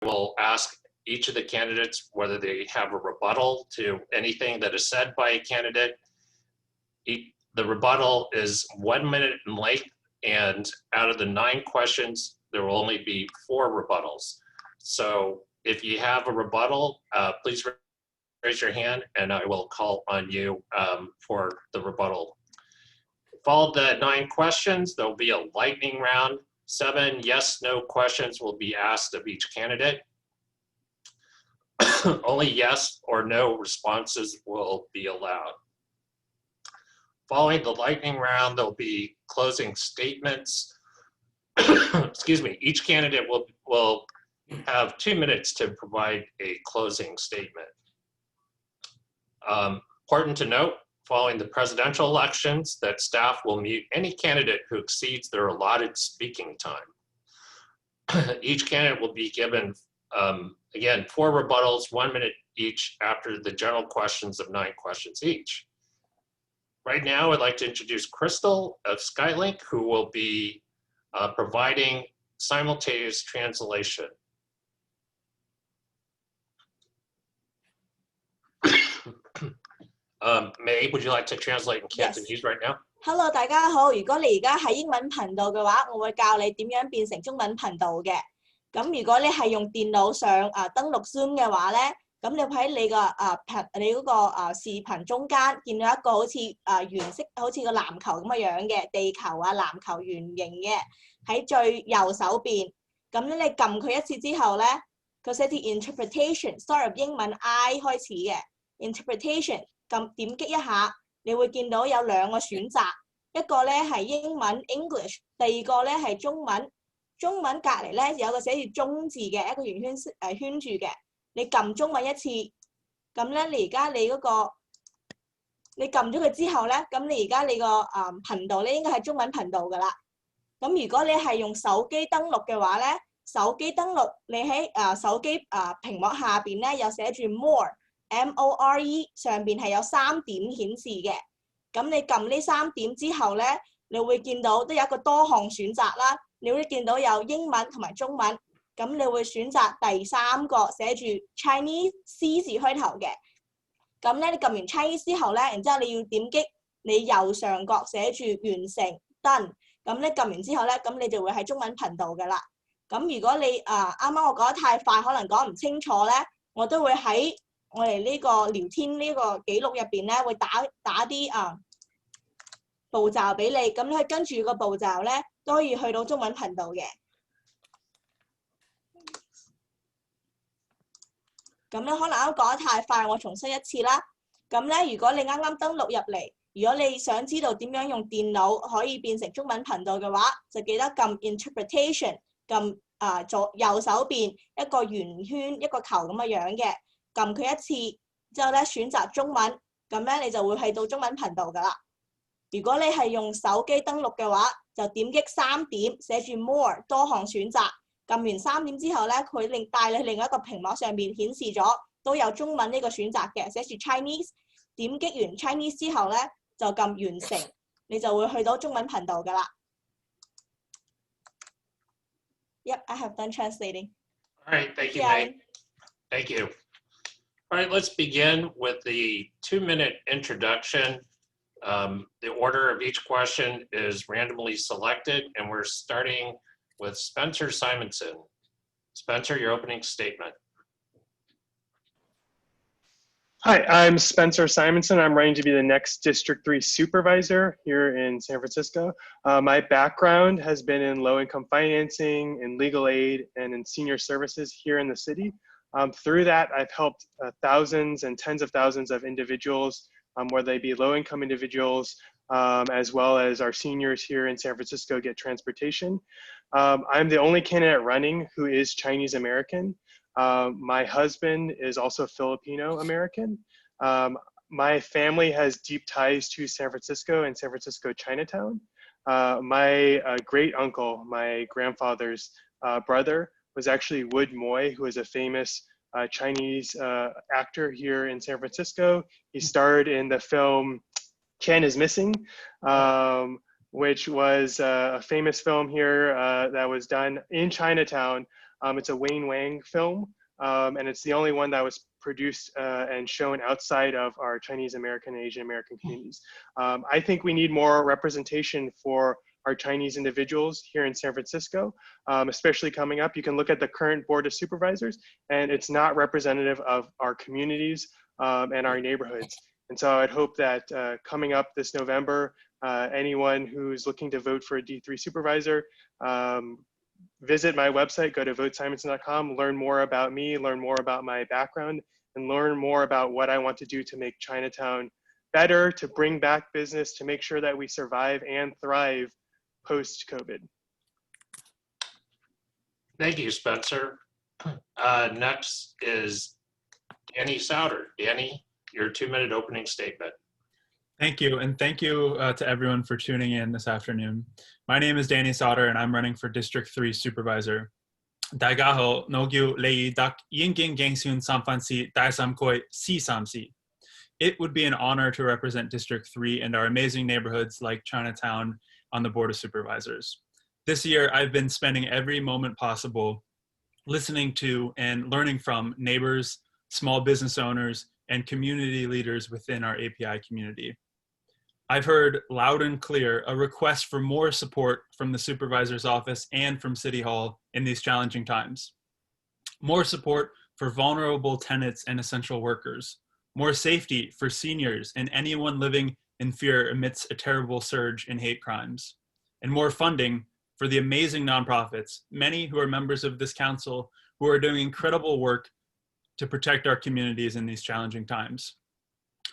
will ask each of the candidates whether they have a rebuttal to anything that is said by a candidate. The rebuttal is 1 minute in length, and out of the 9 questions, there will only be 4 rebuttals. So if you have a rebuttal, please raise your hand and I will call on you for the rebuttal. Followed the 9 questions, there'll be a lightning round. 7 yes/no questions will be asked of each candidate. Only yes or no responses will be allowed. Following the lightning round, there'll be closing statements. Excuse me, each candidate will have 2 minutes to provide a closing statement. Important to note, following the presidential elections, that staff will mute any candidate who exceeds their allotted speaking time. Each candidate will be given, again, 4 rebuttals, 1 minute each after the general questions of 9 questions each. Right now, I'd like to introduce Crystal of Skylink, who will be providing simultaneous translation. May, would you like to translate in Cantonese right now? Hello， 大家好。如果你而家喺英文頻道嘅話，我會教你點樣變成中文頻道嘅。咁如果你係用電腦上登錄 Zoom 嘅話咧，咁你喺你嗰個視頻中間見到一個好似圓色，好似個籃球咁嘅樣嘅地球啊，籃球圓形嘅喺最右手邊。咁咧你撳佢一次之後咧，佢寫住 interpretation，start of 英文 I 開始嘅 interpretation。點擊一下，你會見到有2個選擇，一個咧係英文 English， 第二個咧係中文。中文隔離咧有個寫住中字嘅一個圓圈圈住嘅，你撳中文一次，咁咧你而家你嗰個你撳咗佢之後咧，咁你而家你個頻道咧應該係中文頻道㗎啦。咁如果你係用手機登錄嘅話咧，手機登錄你喺手機屏幕下邊咧有寫住 More。MORE 上邊係有3點顯示嘅，咁你撳呢3點之後咧，你會見到都有一個多項選擇啦。你會見到有英文同埋中文，咁你會選擇第3個寫住 Chinese C 字開頭嘅。咁咧你撳完 Chinese 之後咧，然之後你要點擊你右上角寫住完成 Done， 咁咧撳完之後咧，咁你就會喺中文頻道㗎啦。咁如果你啱啱我講得太快，可能講唔清楚咧，我都會喺我哋呢個聊天呢個記錄入邊咧，會打啲步驟俾你，咁你跟住個步驟咧，都可以去到中文頻道嘅。咁咧可能啱講得太快，我重申一次啦。咁咧，如果你啱啱登錄入嚟，如果你想知道點樣用電腦可以變成中文頻道嘅話，就記得撳 interpretation， 撳左右手邊一個圓圈一個球咁嘅樣嘅。撳佢一次之後咧，選擇中文，咁咧你就會去到中文頻道㗎啦。如果你係用手機登錄嘅話，就點擊3點，寫住 More 多項選擇，撳完3點之後咧，佢帶你另一個屏幕上面顯示咗都有中文呢個選擇嘅，寫住 Chinese。點擊完 Chinese 之後咧，就撳完成，你就會去到中文頻道㗎啦。Yep, I have done translating. All right, thank you, May. Thank you. All right, let's begin with the 2-minute introduction. The order of each question is randomly selected, and we're starting with Spencer Simonson. Spencer, your opening statement. Hi, I'm Spencer Simonson. I'm running to be the next District 3 supervisor here in San Francisco. My background has been in low-income financing, in legal aid, and in senior services here in the city. Through that, I've helped thousands and tens of thousands of individuals, whether they be low-income individuals, as well as our seniors here in San Francisco get transportation. I'm the only candidate running who is Chinese American. My husband is also Filipino American. My family has deep ties to San Francisco and San Francisco Chinatown. My great uncle, my grandfather's brother, was actually Wood Moy, who is a famous Chinese actor here in San Francisco. He starred in the film Chen is Missing, which was a famous film here that was done in Chinatown It's a Wayne Wang film, and it's the only one that was produced and shown outside of our Chinese American and Asian American communities. I think we need more representation for our Chinese individuals here in San Francisco, especially coming up. You can look at the current Board of Supervisors, and it's not representative of our communities and our neighborhoods. And so I'd hope that coming up this November, anyone who's looking to vote for a D3 supervisor, visit my website, go to votesimonson.com, learn more about me, learn more about my background, and learn more about what I want to do to make Chinatown better, to bring back business, to make sure that we survive and thrive post-COVID. Thank you, Spencer. Next is Danny Sauter. Danny, your 2-minute opening statement. Thank you, and thank you to everyone for tuning in this afternoon. My name is Danny Sauter, and I'm running for District 3 Supervisor. Daigaho Nagyu Lei Dak Yinging Gangsun Samfansi Daisamkoi Si Samsi. It would be an honor to represent District 3 and our amazing neighborhoods like Chinatown on the Board of Supervisors. This year, I've been spending every moment possible listening to and learning from neighbors, small business owners, and community leaders within our API community. I've heard loud and clear a request for more support from the Supervisor's Office and from City Hall in these challenging times. More support for vulnerable tenants and essential workers. More safety for seniors and anyone living in fear amidst a terrible surge in hate crimes. And more funding for the amazing nonprofits, many who are members of this council who are doing incredible work to protect our communities in these challenging times.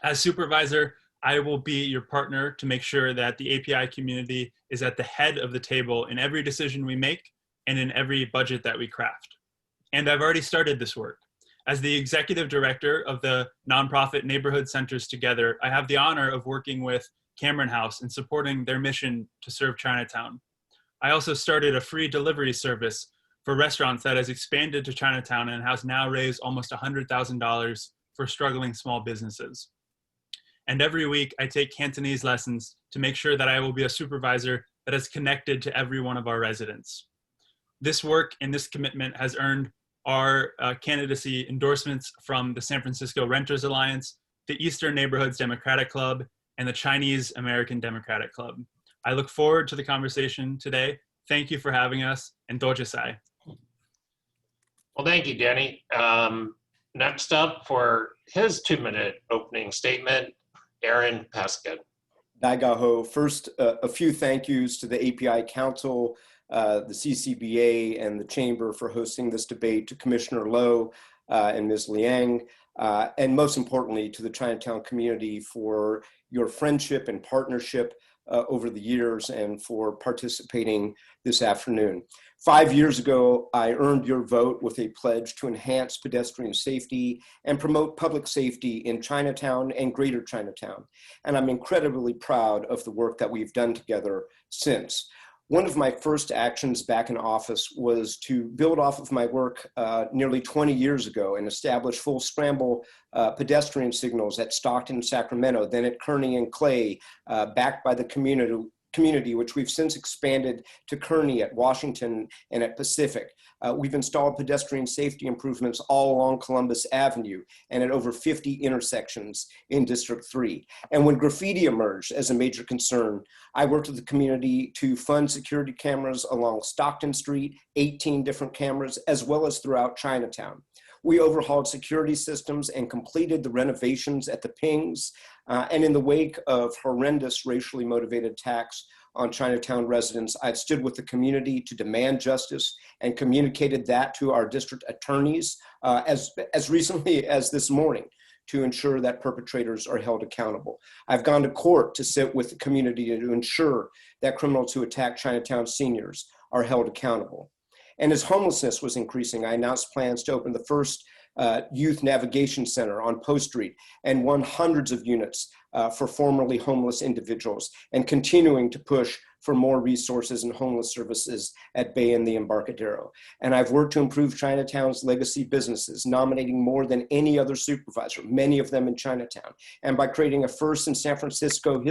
As supervisor, I will be your partner to make sure that the API community is at the head of the table in every decision we make and in every budget that we craft. And I've already started this work. As the executive director of the nonprofit Neighborhood Centers Together, I have the honor of working with Cameron House and supporting their mission to serve Chinatown. I also started a free delivery service for restaurants that has expanded to Chinatown and has now raised almost $100,000 for struggling small businesses. And every week I take Cantonese lessons to make sure that I will be a supervisor that is connected to every one of our residents. This work and this commitment has earned our candidacy endorsements from the San Francisco Renters Alliance, the Eastern Neighborhoods Democratic Club, and the Chinese American Democratic Club. I look forward to the conversation today. Thank you for having us, and dojisai. Well, thank you, Danny. Next up for his 2-minute opening statement, Aaron Peskin. Daigaho, first, a few thank yous to the API Council, the CCBA, and the Chamber for hosting this debate, to Commissioner Lowe and Ms. Liang, and most importantly, to the Chinatown community for your friendship and partnership over the years and for participating this afternoon. 5 years ago, I earned your vote with a pledge to enhance pedestrian safety and promote public safety in Chinatown and Greater Chinatown. And I'm incredibly proud of the work that we've done together since. One of my first actions back in office was to build off of my work nearly 20 years ago and establish full scramble pedestrian signals at Stockton, Sacramento, then at Kearney and Clay, backed by the community, which we've since expanded to Kearney, at Washington, and at Pacific. We've installed pedestrian safety improvements all along Columbus Avenue and at over 50 intersections in District 3. And when graffiti emerged as a major concern, I worked with the community to fund security cameras along Stockton Street, 18 different cameras, as well as throughout Chinatown. We overhauled security systems and completed the renovations at the Pings. And in the wake of horrendous racially motivated attacks on Chinatown residents, I've stood with the community to demand justice and communicated that to our district attorneys as recently as this morning to ensure that perpetrators are held accountable. I've gone to court to sit with the community to ensure that criminals who attack Chinatown seniors are held accountable. And as homelessness was increasing, I announced plans to open the first youth navigation center on Post Street and won hundreds of units for formerly homeless individuals, and continuing to push for more resources and homeless services at Bay and the Embarcadero. And I've worked to improve Chinatown's legacy businesses, nominating more than any other supervisor, many of them in Chinatown, and by creating a first in San Francisco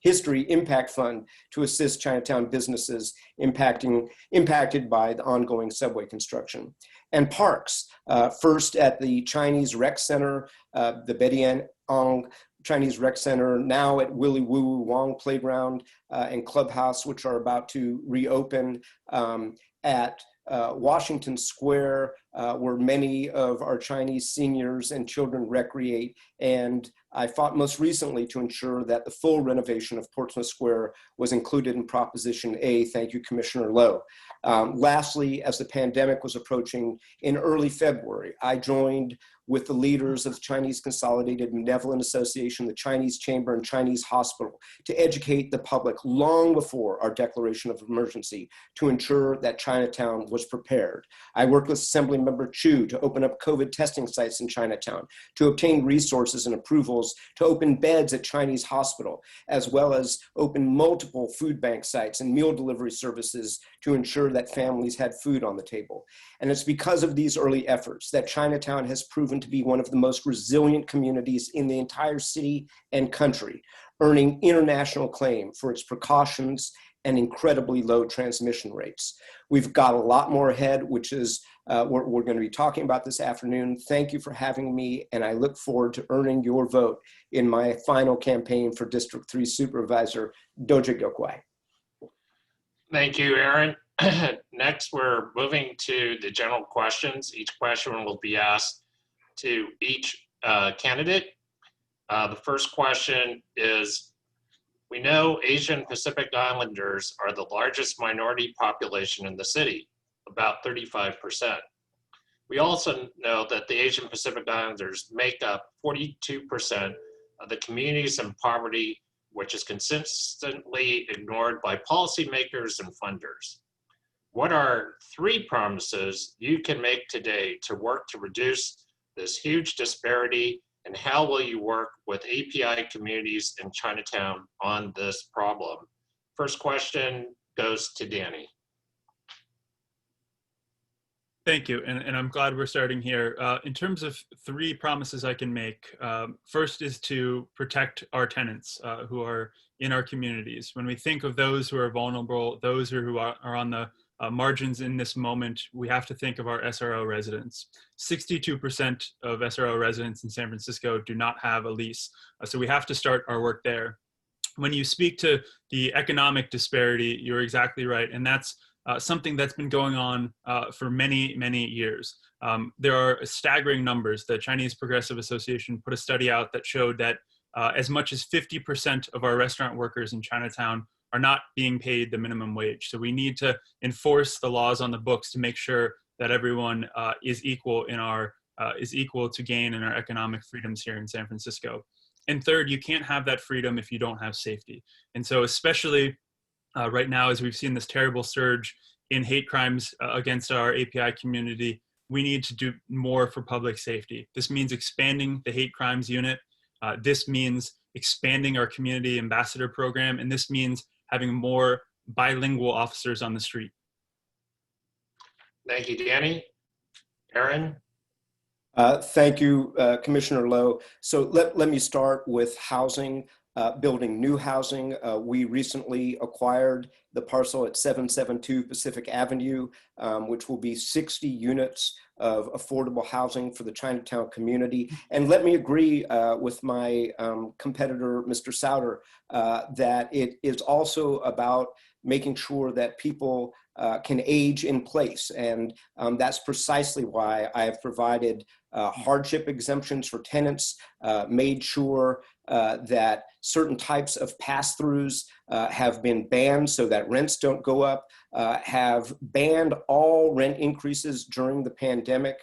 history impact fund to assist Chinatown businesses impacted by the ongoing subway construction. And parks, first at the Chinese Rec Center, the Bedian Ong Chinese Rec Center, now at Willy Woo Wong Playground and Clubhouse, which are about to reopen, at Washington Square, where many of our Chinese seniors and children recreate. And I fought most recently to ensure that the full renovation of Portsmouth Square was included in Proposition A. Thank you, Commissioner Lowe. Lastly, as the pandemic was approaching in early February, I joined with the leaders of the Chinese Consolidated Benevolent Association, the Chinese Chamber, and Chinese Hospital to educate the public long before our declaration of emergency to ensure that Chinatown was prepared. I worked with Assemblymember Chu to open up COVID testing sites in Chinatown, to obtain resources and approvals to open beds at Chinese Hospital, as well as open multiple food bank sites and meal delivery services to ensure that families had food on the table. And it's because of these early efforts that Chinatown has proven to be one of the most resilient communities in the entire city and country, earning international acclaim for its precautions and incredibly low transmission rates. We've got a lot more ahead, which is what we're going to be talking about this afternoon. Thank you for having me, and I look forward to earning your vote in my final campaign for District 3 Supervisor, Doja Gyokwai. Thank you, Aaron. Next, we're moving to the general questions. Each question will be asked to each candidate. The first question is, we know Asian Pacific Islanders are the largest minority population in the city, about 35%. We also know that the Asian Pacific Islanders make up 42% of the communities in poverty, which is consistently ignored by policymakers and funders. What are 3 promises you can make today to work to reduce this huge disparity, and how will you work with API communities in Chinatown on this problem? First question goes to Danny. Thank you, and I'm glad we're starting here. In terms of 3 promises I can make, first is to protect our tenants who are in our communities. When we think of those who are vulnerable, those who are on the margins in this moment, we have to think of our SRO residents. 62% of SRO residents in San Francisco do not have a lease, so we have to start our work there. When you speak to the economic disparity, you're exactly right, and that's something that's been going on for many, many years. There are staggering numbers. The Chinese Progressive Association put a study out that showed that as much as 50% of our restaurant workers in Chinatown are not being paid the minimum wage. So we need to enforce the laws on the books to make sure that everyone is equal to gain in our economic freedoms here in San Francisco. And third, you can't have that freedom if you don't have safety. And so especially right now, as we've seen this terrible surge in hate crimes against our API community, we need to do more for public safety. This means expanding the hate crimes unit. This means expanding our community ambassador program. And this means having more bilingual officers on the street. Thank you, Danny. Aaron? Thank you, Commissioner Lowe. So let me start with housing, building new housing. We recently acquired the parcel at 772 Pacific Avenue, which will be 60 units of affordable housing for the Chinatown community. And let me agree with my competitor, Mr. Souter, that it is also about making sure that people can age in place. And that's precisely why I have provided hardship exemptions for tenants, made sure that certain types of pass-throughs have been banned so that rents don't go up, have banned all rent increases during the pandemic,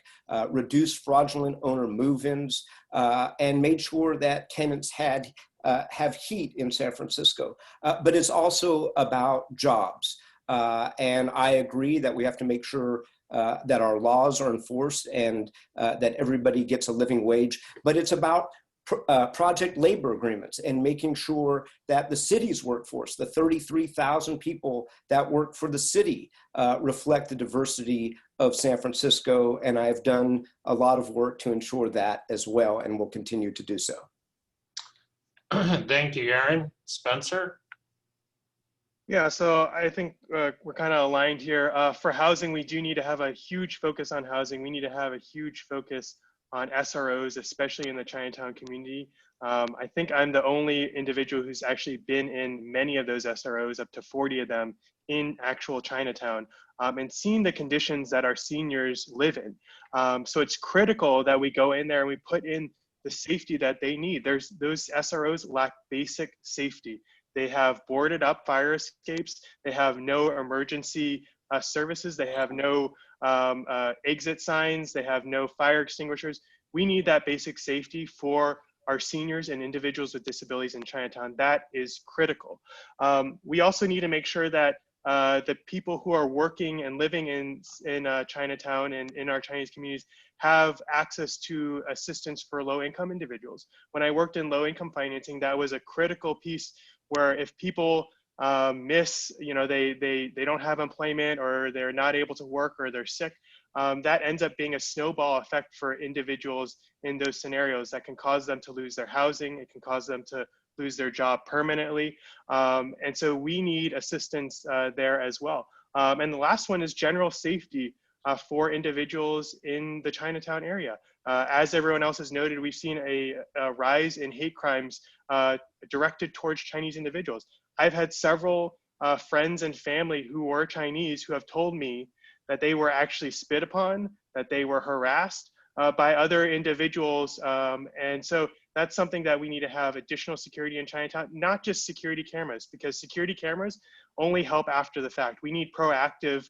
reduced fraudulent owner move-ins, and made sure that tenants have heat in San Francisco. But it's also about jobs. And I agree that we have to make sure that our laws are enforced and that everybody gets a living wage. But it's about project labor agreements and making sure that the city's workforce, the 33,000 people that work for the city, reflect the diversity of San Francisco. And I've done a lot of work to ensure that as well, and will continue to do so. Thank you, Aaron. Spencer? Yeah, so I think we're kind of aligned here. For housing, we do need to have a huge focus on housing. We need to have a huge focus on SROs, especially in the Chinatown community. I think I'm the only individual who's actually been in many of those SROs, up to 40 of them, in actual Chinatown, and seen the conditions that our seniors live in. So it's critical that we go in there and we put in the safety that they need. Those SROs lack basic safety. They have boarded up fire escapes. They have no emergency services. They have no exit signs. They have no fire extinguishers. We need that basic safety for our seniors and individuals with disabilities in Chinatown. That is critical. We also need to make sure that the people who are working and living in Chinatown and in our Chinese communities have access to assistance for low-income individuals. When I worked in low-income financing, that was a critical piece where if people miss, they don't have employment, or they're not able to work, or they're sick, that ends up being a snowball effect for individuals in those scenarios that can cause them to lose their housing. It can cause them to lose their job permanently. And so we need assistance there as well. And the last one is general safety for individuals in the Chinatown area. As everyone else has noted, we've seen a rise in hate crimes directed towards Chinese individuals. I've had several friends and family who were Chinese who have told me that they were actually spit upon, that they were harassed by other individuals. And so that's something that we need to have additional security in Chinatown, not just security cameras, because security cameras only help after the fact. We need proactive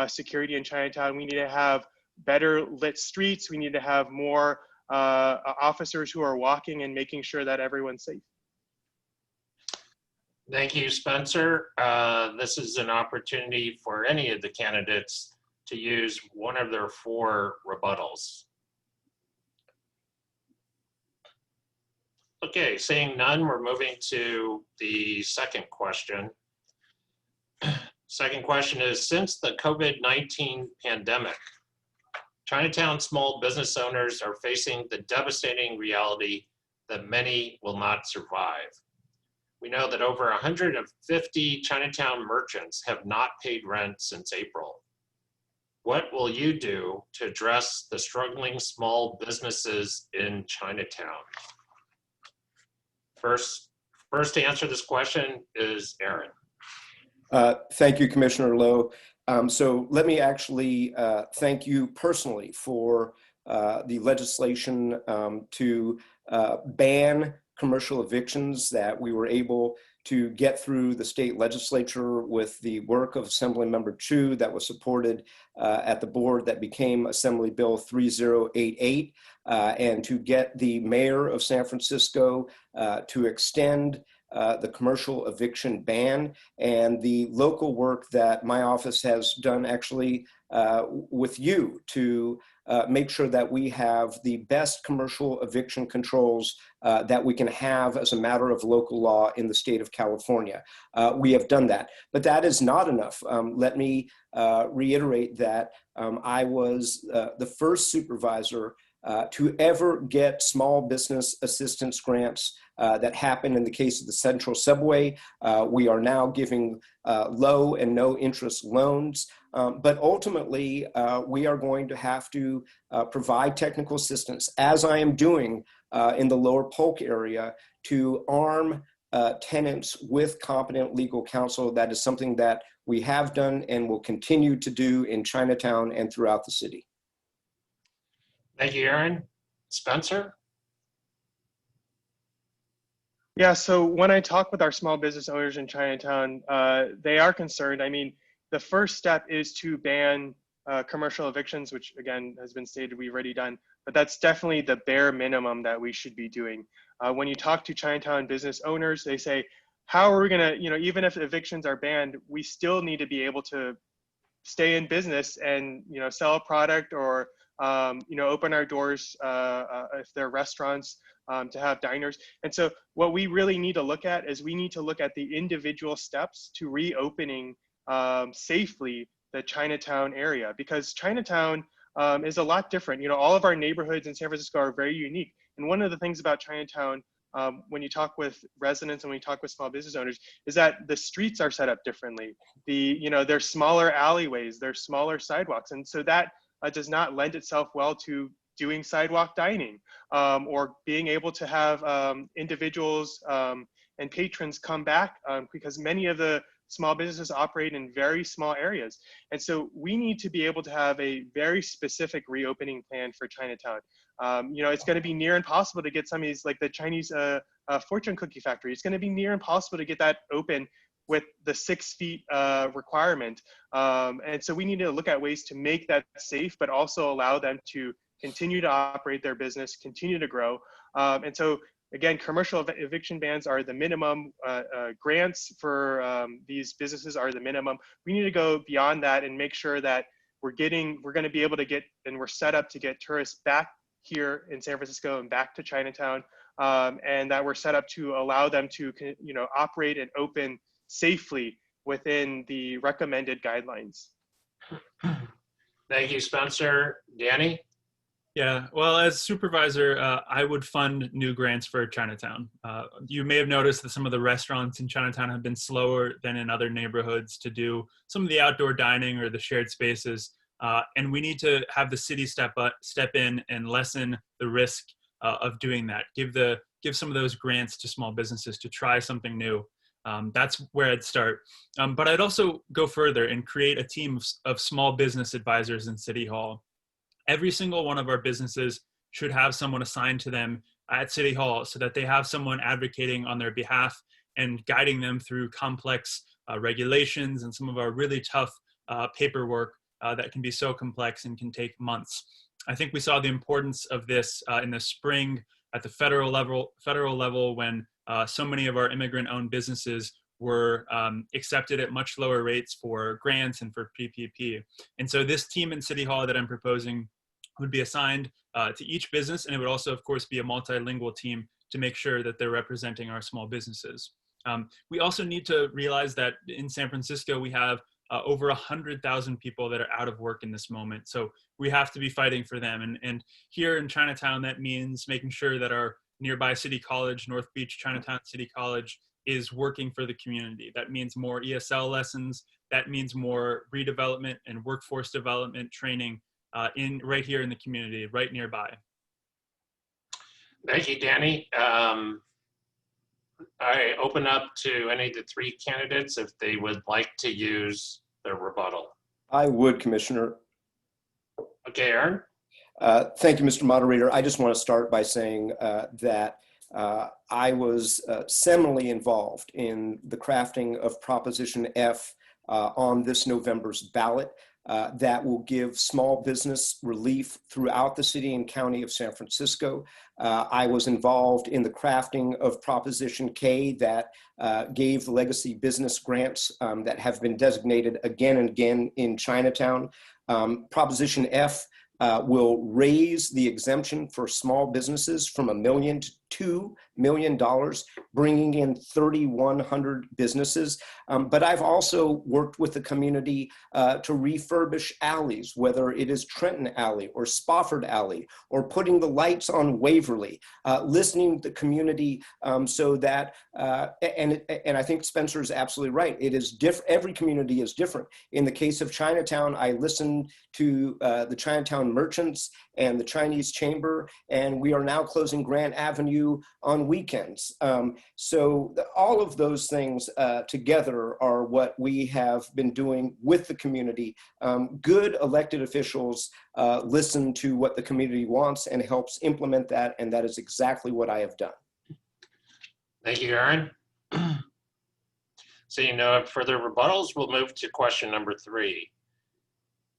security in Chinatown. We need to have better lit streets. We need to have more officers who are walking and making sure that everyone's safe. Thank you, Spencer. This is an opportunity for any of the candidates to use one of their 4 rebuttals. Okay, seeing none, we're moving to the second question. Second question is, since the COVID-19 pandemic, Chinatown small business owners are facing the devastating reality that many will not survive. We know that over 150 Chinatown merchants have not paid rent since April. What will you do to address the struggling small businesses in Chinatown? First to answer this question is Aaron. Thank you, Commissioner Loh. So let me actually thank you personally for the legislation to ban commercial evictions that we were able to get through the state legislature with the work of Assemblymember Chu that was supported at the board that became Assembly Bill 3088, and to get the mayor of San Francisco to extend the commercial eviction ban, and the local work that my office has done actually with you to make sure that we have the best commercial eviction controls that we can have as a matter of local law in the state of California. We have done that, but that is not enough. Let me reiterate that I was the first supervisor to ever get small business assistance grants that happened in the case of the Central Subway. We are now giving low and no interest loans, but ultimately we are going to have to provide technical assistance, as I am doing in the Lower Polk area, to arm tenants with competent legal counsel. That is something that we have done and will continue to do in Chinatown and throughout the city. Thank you, Aaron. Spencer? Yeah, so when I talk with our small business owners in Chinatown, they are concerned. I mean, the first step is to ban commercial evictions, which again has been stated we've already done, but that's definitely the bare minimum that we should be doing. When you talk to Chinatown business owners, they say, how are we gonna, even if evictions are banned, we still need to be able to stay in business and, sell a product or open our doors if they're restaurants, to have diners. And so what we really need to look at is we need to look at the individual steps to reopening safely the Chinatown area, because Chinatown is a lot different. All of our neighborhoods in San Francisco are very unique. And one of the things about Chinatown, when you talk with residents and when you talk with small business owners, is that the streets are set up differently. There's smaller alleyways, there's smaller sidewalks. And so that does not lend itself well to doing sidewalk dining, or being able to have individuals and patrons come back, because many of the small businesses operate in very small areas. And so we need to be able to have a very specific reopening plan for Chinatown. It's going to be near impossible to get some of these, like the Chinese fortune cookie factory. It's going to be near impossible to get that open with the 6 feet requirement. And so we need to look at ways to make that safe, but also allow them to continue to operate their business, continue to grow. And so again, commercial eviction bans are the minimum. Grants for these businesses are the minimum. We need to go beyond that and make sure that we're going to be able to get, and we're set up to get tourists back here in San Francisco and back to Chinatown, and that we're set up to allow them to, operate and open safely within the recommended guidelines. Thank you, Spencer. Danny? Yeah, well, as supervisor, I would fund new grants for Chinatown. You may have noticed that some of the restaurants in Chinatown have been slower than in other neighborhoods to do some of the outdoor dining or the shared spaces. And we need to have the city step in and lessen the risk of doing that. Give some of those grants to small businesses to try something new. That's where I'd start. But I'd also go further and create a team of small business advisors in City Hall. Every single one of our businesses should have someone assigned to them at City Hall so that they have someone advocating on their behalf and guiding them through complex regulations and some of our really tough paperwork that can be so complex and can take months. I think we saw the importance of this in the spring at the federal level when so many of our immigrant-owned businesses were accepted at much lower rates for grants and for PPP. And so this team in City Hall that I'm proposing would be assigned to each business, and it would also, of course, be a multilingual team to make sure that they're representing our small businesses. We also need to realize that in San Francisco, we have over 100,000 people that are out of work in this moment. So we have to be fighting for them. And here in Chinatown, that means making sure that our nearby City College, North Beach Chinatown City College, is working for the community. That means more ESL lessons. That means more redevelopment and workforce development training right here in the community, right nearby. Thank you, Danny. I open up to any of the three candidates if they would like to use their rebuttal. I would, Commissioner. Okay, Aaron. Thank you, Mr. Moderator. I just want to start by saying that I was seminally involved in the crafting of Proposition F on this November's ballot that will give small business relief throughout the city and county of San Francisco. I was involved in the crafting of Proposition K that gave the legacy business grants that have been designated again and again in Chinatown. Proposition F will raise the exemption for small businesses from $1 million to $2 million, bringing in 3,100 businesses. But I've also worked with the community to refurbish alleys, whether it is Trenton Alley or Spofford Alley, or putting the lights on Waverly, listening to the community so that, and I think Spencer is absolutely right. It is different. Every community is different. In the case of Chinatown, I listened to the Chinatown merchants and the Chinese Chamber, and we are now closing Grant Avenue on weekends. So all of those things together are what we have been doing with the community. Good elected officials listen to what the community wants and helps implement that, and that is exactly what I have done. Thank you, Aaron. Seeing no further rebuttals, we'll move to question number 3.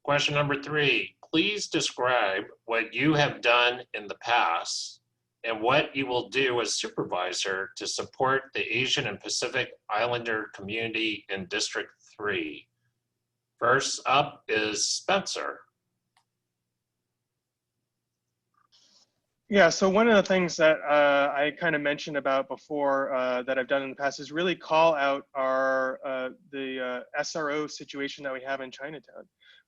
Question number 3, please describe what you have done in the past and what you will do as supervisor to support the Asian and Pacific Islander community in District 3. First up is Spencer. Yeah, so one of the things that I kind of mentioned about before that I've done in the past is really call out the SRO situation that we have in Chinatown.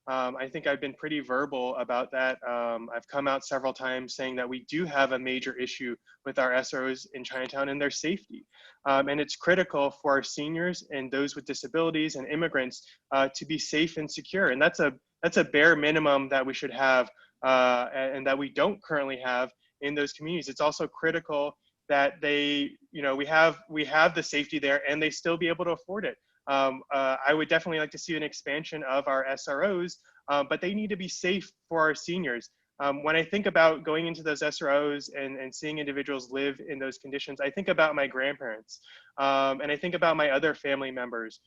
I think I've been pretty verbal about that. I've come out several times saying that we do have a major issue with our SROs in Chinatown and their safety. And it's critical for our seniors and those with disabilities and immigrants to be safe and secure. And that's a bare minimum that we should have and that we don't currently have in those communities. It's also critical that we have the safety there and they still be able to afford it. I would definitely like to see an expansion of our SROs, but they need to be safe for our seniors. When I think about going into those SROs and seeing individuals live in those conditions, I think about my grandparents, and I think about my other family members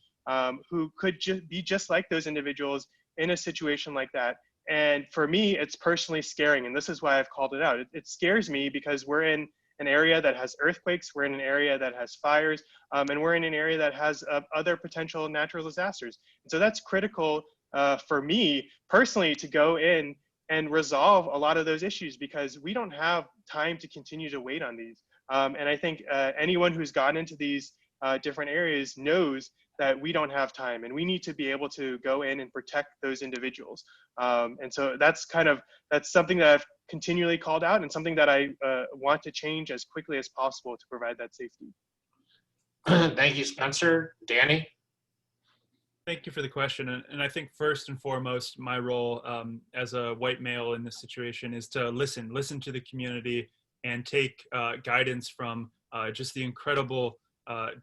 who could be just like those individuals in a situation like that. And for me, it's personally scaring, and this is why I've called it out. It scares me because we're in an area that has earthquakes, we're in an area that has fires, and we're in an area that has other potential natural disasters. And so that's critical for me personally to go in and resolve a lot of those issues because we don't have time to continue to wait on these. And I think anyone who's gotten into these different areas knows that we don't have time and we need to be able to go in and protect those individuals. And so that's something that I've continually called out and something that I want to change as quickly as possible to provide that safety. Thank you, Spencer. Danny? Thank you for the question. And I think first and foremost, my role as a white male in this situation is to listen to the community and take guidance from just the incredible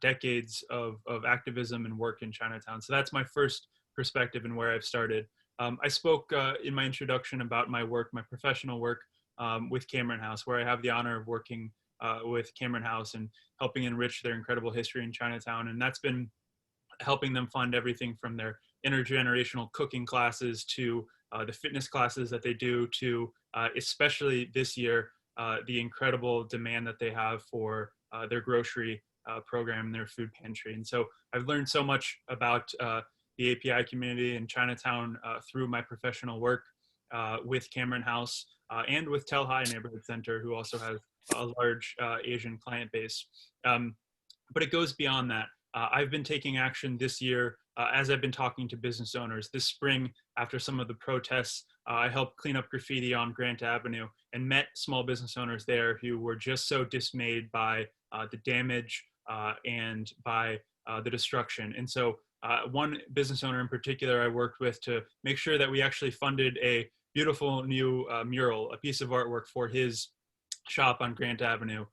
decades of activism and work in Chinatown. So that's my first perspective and where I've started. I spoke in my introduction about my work, my professional work with Cameron House, where I have the honor of working with Cameron House and helping enrich their incredible history in Chinatown. And that's been helping them fund everything from their intergenerational cooking classes to the fitness classes that they do to especially this year, the incredible demand that they have for their grocery program and their food pantry. And so I've learned so much about the API community in Chinatown through my professional work with Cameron House and with Tel Hai Neighborhood Center, who also has a large Asian client base. But it goes beyond that. I've been taking action this year as I've been talking to business owners. This spring, after some of the protests, I helped clean up graffiti on Grant Avenue and met small business owners there who were just so dismayed by the damage and by the destruction. And so one business owner in particular I worked with to make sure that we actually funded a beautiful new mural, a piece of artwork for his shop on Grant Avenue.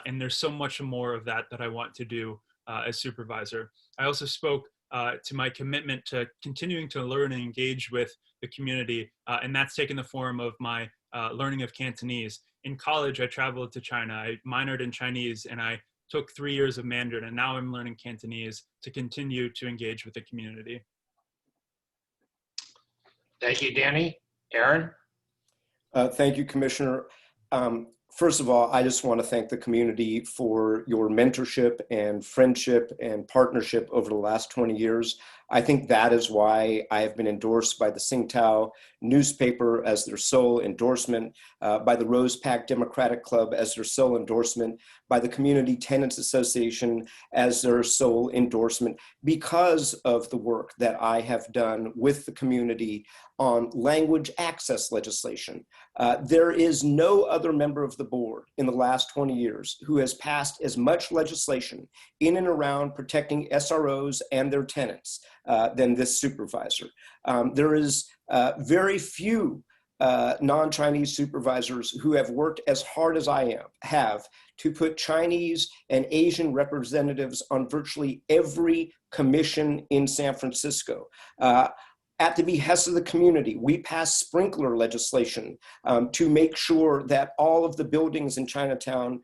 And there's so much more of that I want to do as supervisor. I also spoke to my commitment to continuing to learn and engage with the community, and that's taken the form of my learning of Cantonese. In college, I traveled to China. I minored in Chinese, and I took 3 years of Mandarin, and now I'm learning Cantonese to continue to engage with the community. Thank you, Danny. Aaron? Thank you, Commissioner. First of all, I just want to thank the community for your mentorship and friendship and partnership over the last 20 years. I think that is why I have been endorsed by the Tsingtao newspaper as their sole endorsement, by the Rose Pack Democratic Club as their sole endorsement, by the Community Tenants Association as their sole endorsement, because of the work that I have done with the community on language access legislation. There is no other member of the board in the last 20 years who has passed as much legislation in and around protecting SROs and their tenants than this supervisor. There is very few non-Chinese supervisors who have worked as hard as I have to put Chinese and Asian representatives on virtually every commission in San Francisco. At the behest of the community, we passed sprinkler legislation to make sure that all of the buildings in Chinatown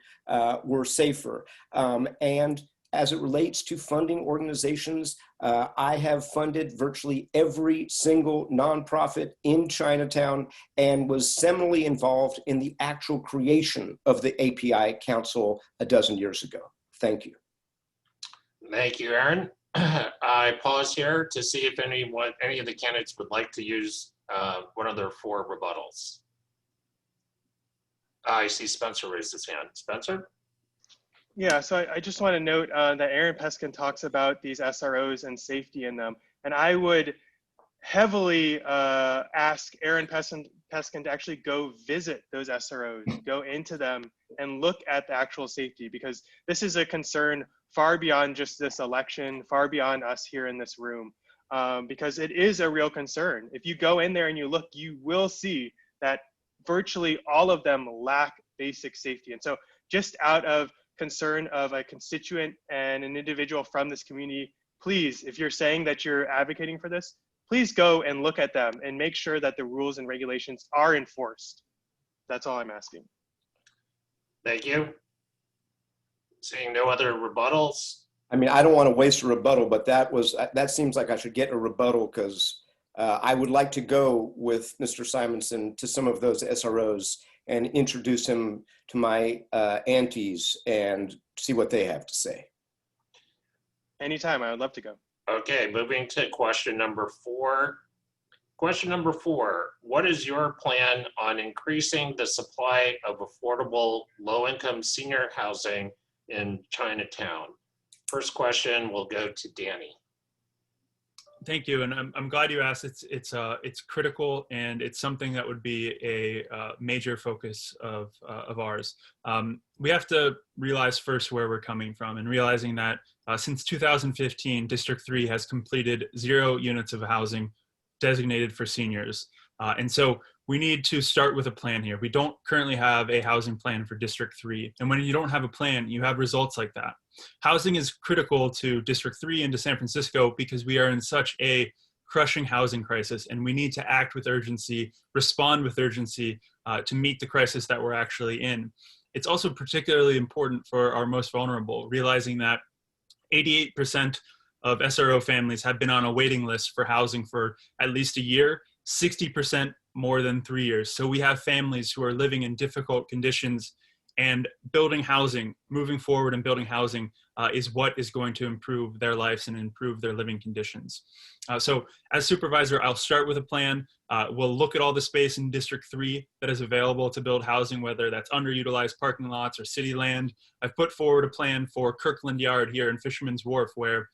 were safer. And as it relates to funding organizations, I have funded virtually every single nonprofit in Chinatown and was seminally involved in the actual creation of the API Council a dozen years ago. Thank you. Thank you, Aaron. I pause here to see if any of the candidates would like to use one of their 4 rebuttals. I see Spencer raised his hand. Spencer? Yeah, so I just want to note that Aaron Peskin talks about these SROs and safety in them. And I would heavily ask Aaron Peskin to actually go visit those SROs, go into them and look at the actual safety, because this is a concern far beyond just this election, far beyond us here in this room, because it is a real concern. If you go in there and you look, you will see that virtually all of them lack basic safety. And so just out of concern of a constituent and an individual from this community, please, if you're saying that you're advocating for this, please go and look at them and make sure that the rules and regulations are enforced. That's all I'm asking. Thank you. Seeing no other rebuttals? I mean, I don't want to waste a rebuttal, but that seems like I should get a rebuttal, because I would like to go with Mr. Simonson to some of those SROs and introduce him to my aunties and see what they have to say. Anytime, I would love to go. Okay, moving to question number 4. Question number 4, what is your plan on increasing the supply of affordable low-income senior housing in Chinatown? First question will go to Danny. Thank you, and I'm glad you asked. It's critical, and it's something that would be a major focus of ours. We have to realize first where we're coming from, and realizing that since 2015, District 3 has completed 0 units of housing designated for seniors, and so we need to start with a plan here. We don't currently have a housing plan for District 3, and when you don't have a plan, you have results like that. Housing is critical to District 3 and to San Francisco because we are in such a crushing housing crisis, and we need to act with urgency, respond with urgency to meet the crisis that we're actually in. It's also particularly important for our most vulnerable, realizing that 88% of SRO families have been on a waiting list for housing for at least a year, 60% more than 3 years. So we have families who are living in difficult conditions, and building housing, moving forward and building housing is what is going to improve their lives and improve their living conditions. So as supervisor, I'll start with a plan. We'll look at all the space in District 3 that is available to build housing, whether that's underutilized parking lots or city land. I've put forward a plan for Kirkland Yard here in Fisherman's Wharf, where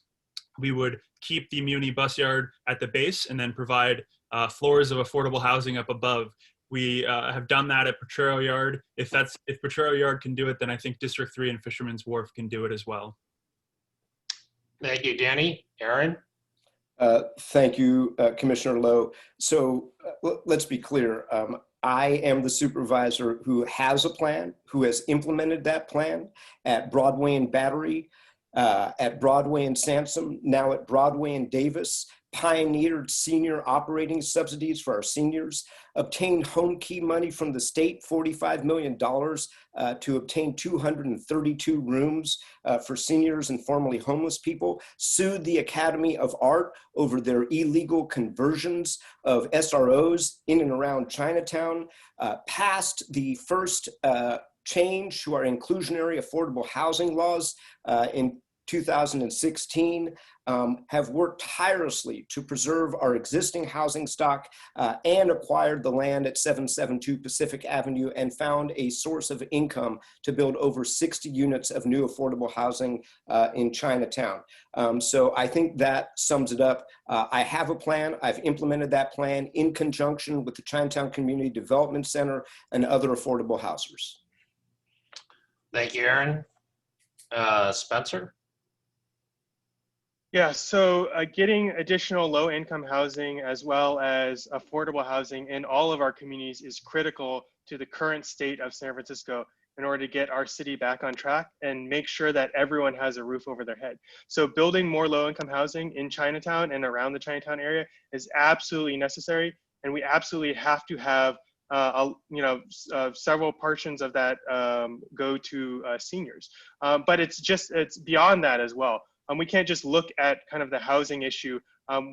we would keep the Muni bus yard at the base and then provide floors of affordable housing up above. We have done that at Potrero Yard. If Potrero Yard can do it, then I think District 3 and Fisherman's Wharf can do it as well. Thank you, Danny. Aaron? Thank you, Commissioner Lowe. So let's be clear. I am the supervisor who has a plan, who has implemented that plan at Broadway and Battery, at Broadway and Sansom, now at Broadway and Davis, pioneered senior operating subsidies for our seniors, obtained home key money from the state, $45 million to obtain 232 rooms for seniors and formerly homeless people, sued the Academy of Art over their illegal conversions of SROs in and around Chinatown, passed the first change to our inclusionary affordable housing laws in 2016, have worked tirelessly to preserve our existing housing stock and acquired the land at 772 Pacific Avenue and found a source of income to build over 60 units of new affordable housing in Chinatown. So I think that sums it up. I have a plan. I've implemented that plan in conjunction with the Chinatown Community Development Center and other affordable housers. Thank you, Aaron. Spencer? Yeah, so getting additional low-income housing as well as affordable housing in all of our communities is critical to the current state of San Francisco in order to get our city back on track and make sure that everyone has a roof over their head. So building more low-income housing in Chinatown and around the Chinatown area is absolutely necessary, and we absolutely have to have several portions of that go to seniors. But it's beyond that as well. We can't just look at kind of the housing issue.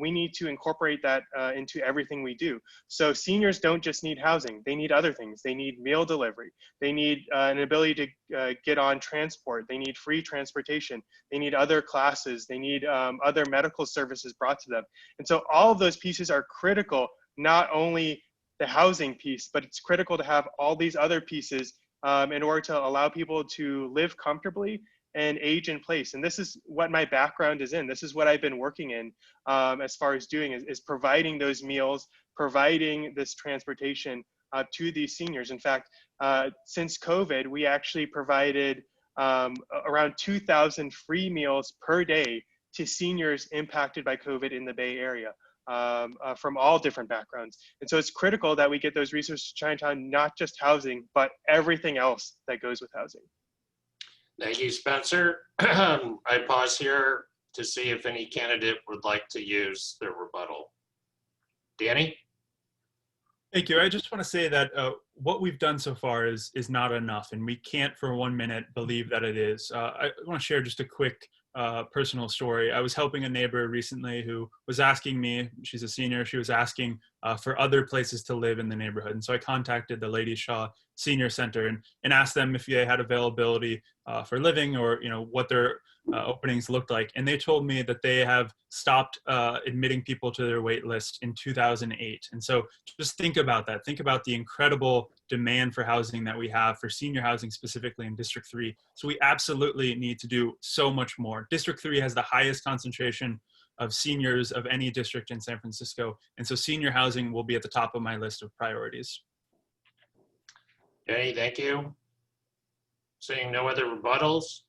We need to incorporate that into everything we do. So seniors don't just need housing, they need other things. They need meal delivery. They need an ability to get on transport. They need free transportation. They need other classes. They need other medical services brought to them. And so all of those pieces are critical, not only the housing piece, but it's critical to have all these other pieces in order to allow people to live comfortably and age in place. And this is what my background is in. This is what I've been working in as far as doing is providing those meals, providing this transportation to these seniors. In fact, since COVID, we actually provided around 2,000 free meals per day to seniors impacted by COVID in the Bay Area from all different backgrounds. And so it's critical that we get those resources to Chinatown, not just housing, but everything else that goes with housing. Thank you, Spencer. I pause here to see if any candidate would like to use their rebuttal. Danny? Thank you. I just want to say that what we've done so far is not enough, and we can't for 1 minute believe that it is. I want to share just a quick personal story. I was helping a neighbor recently who was asking me, she's a senior, she was asking for other places to live in the neighborhood. And so I contacted the Lady Shaw Senior Center and asked them if they had availability for living, or what their openings looked like. And they told me that they have stopped admitting people to their wait list in 2008. And so just think about that. Think about the incredible demand for housing that we have for senior housing, specifically in District 3. So we absolutely need to do so much more. District 3 has the highest concentration of seniors of any district in San Francisco. And so senior housing will be at the top of my list of priorities. Danny, thank you. Seeing no other rebuttals.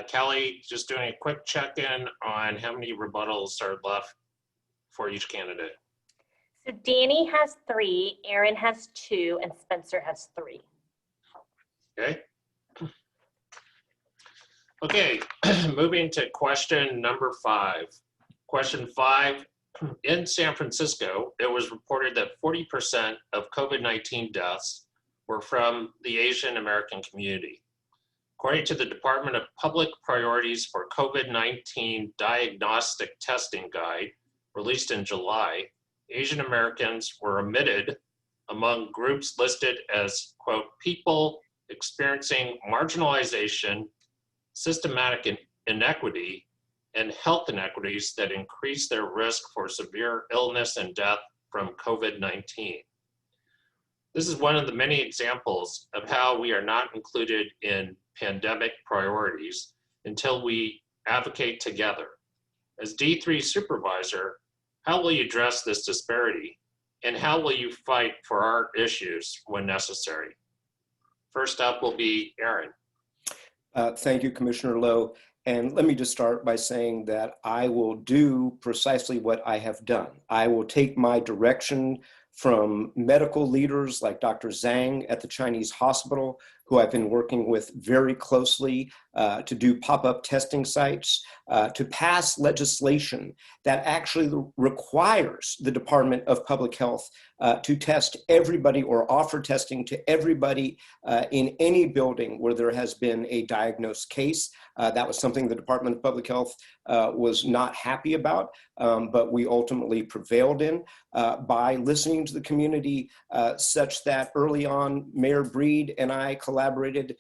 Kelly, just doing a quick check-in on how many rebuttals are left for each candidate. So Danny has 3, Aaron has 2, and Spencer has 3. Okay. Okay, moving to question number 5. Question 5, in San Francisco, it was reported that 40% of COVID-19 deaths were from the Asian American community. According to the Department of Public Priorities for COVID-19 Diagnostic Testing Guide, released in July, Asian Americans were omitted among groups listed as, quote, people experiencing marginalization, systematic inequity, and health inequities that increase their risk for severe illness and death from COVID-19. This is one of the many examples of how we are not included in pandemic priorities until we advocate together. As D3 supervisor, how will you address this disparity, and how will you fight for our issues when necessary? First up will be Aaron. Thank you, Commissioner Lowe. And let me just start by saying that I will do precisely what I have done. I will take my direction from medical leaders like Dr. Zhang at the Chinese hospital, who I've been working with very closely to do pop-up testing sites, to pass legislation that actually requires the Department of Public Health to test everybody or offer testing to everybody in any building where there has been a diagnosed case. That was something the Department of Public Health was not happy about, but we ultimately prevailed in by listening to the community such that early on, Mayor Breed and I collaborated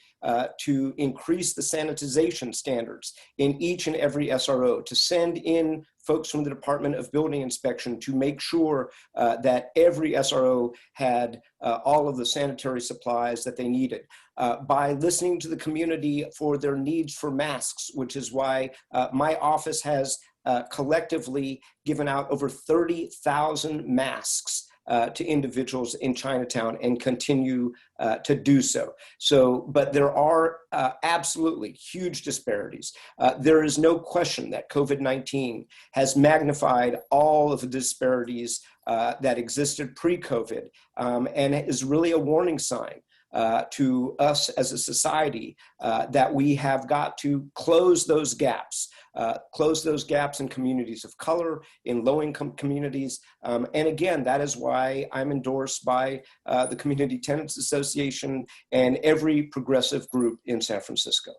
to increase the sanitization standards in each and every SRO, to send in folks from the Department of Building Inspection to make sure that every SRO had all of the sanitary supplies that they needed. By listening to the community for their needs for masks, which is why my office has collectively given out over 30,000 masks to individuals in Chinatown and continue to do so. But there are absolutely huge disparities. There is no question that COVID-19 has magnified all of the disparities that existed pre-COVID, and it is really a warning sign to us as a society that we have got to close those gaps in communities of color, in low-income communities. And again, that is why I'm endorsed by the Community Tenants Association and every progressive group in San Francisco.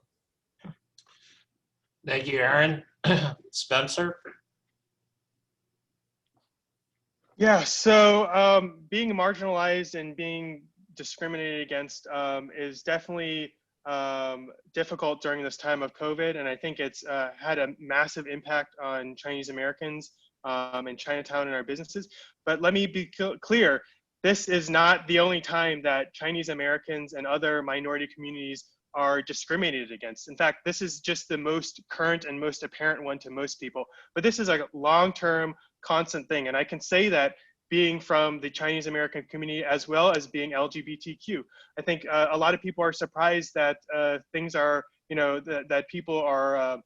Thank you, Aaron. Spencer? Yeah, so being marginalized and being discriminated against is definitely difficult during this time of COVID, and I think it's had a massive impact on Chinese Americans in Chinatown and our businesses. But let me be clear, this is not the only time that Chinese Americans and other minority communities are discriminated against. In fact, this is just the most current and most apparent one to most people. But this is a long-term, constant thing. And I can say that being from the Chinese American community as well as being LGBTQ. I think a lot of people are surprised that things are, that people are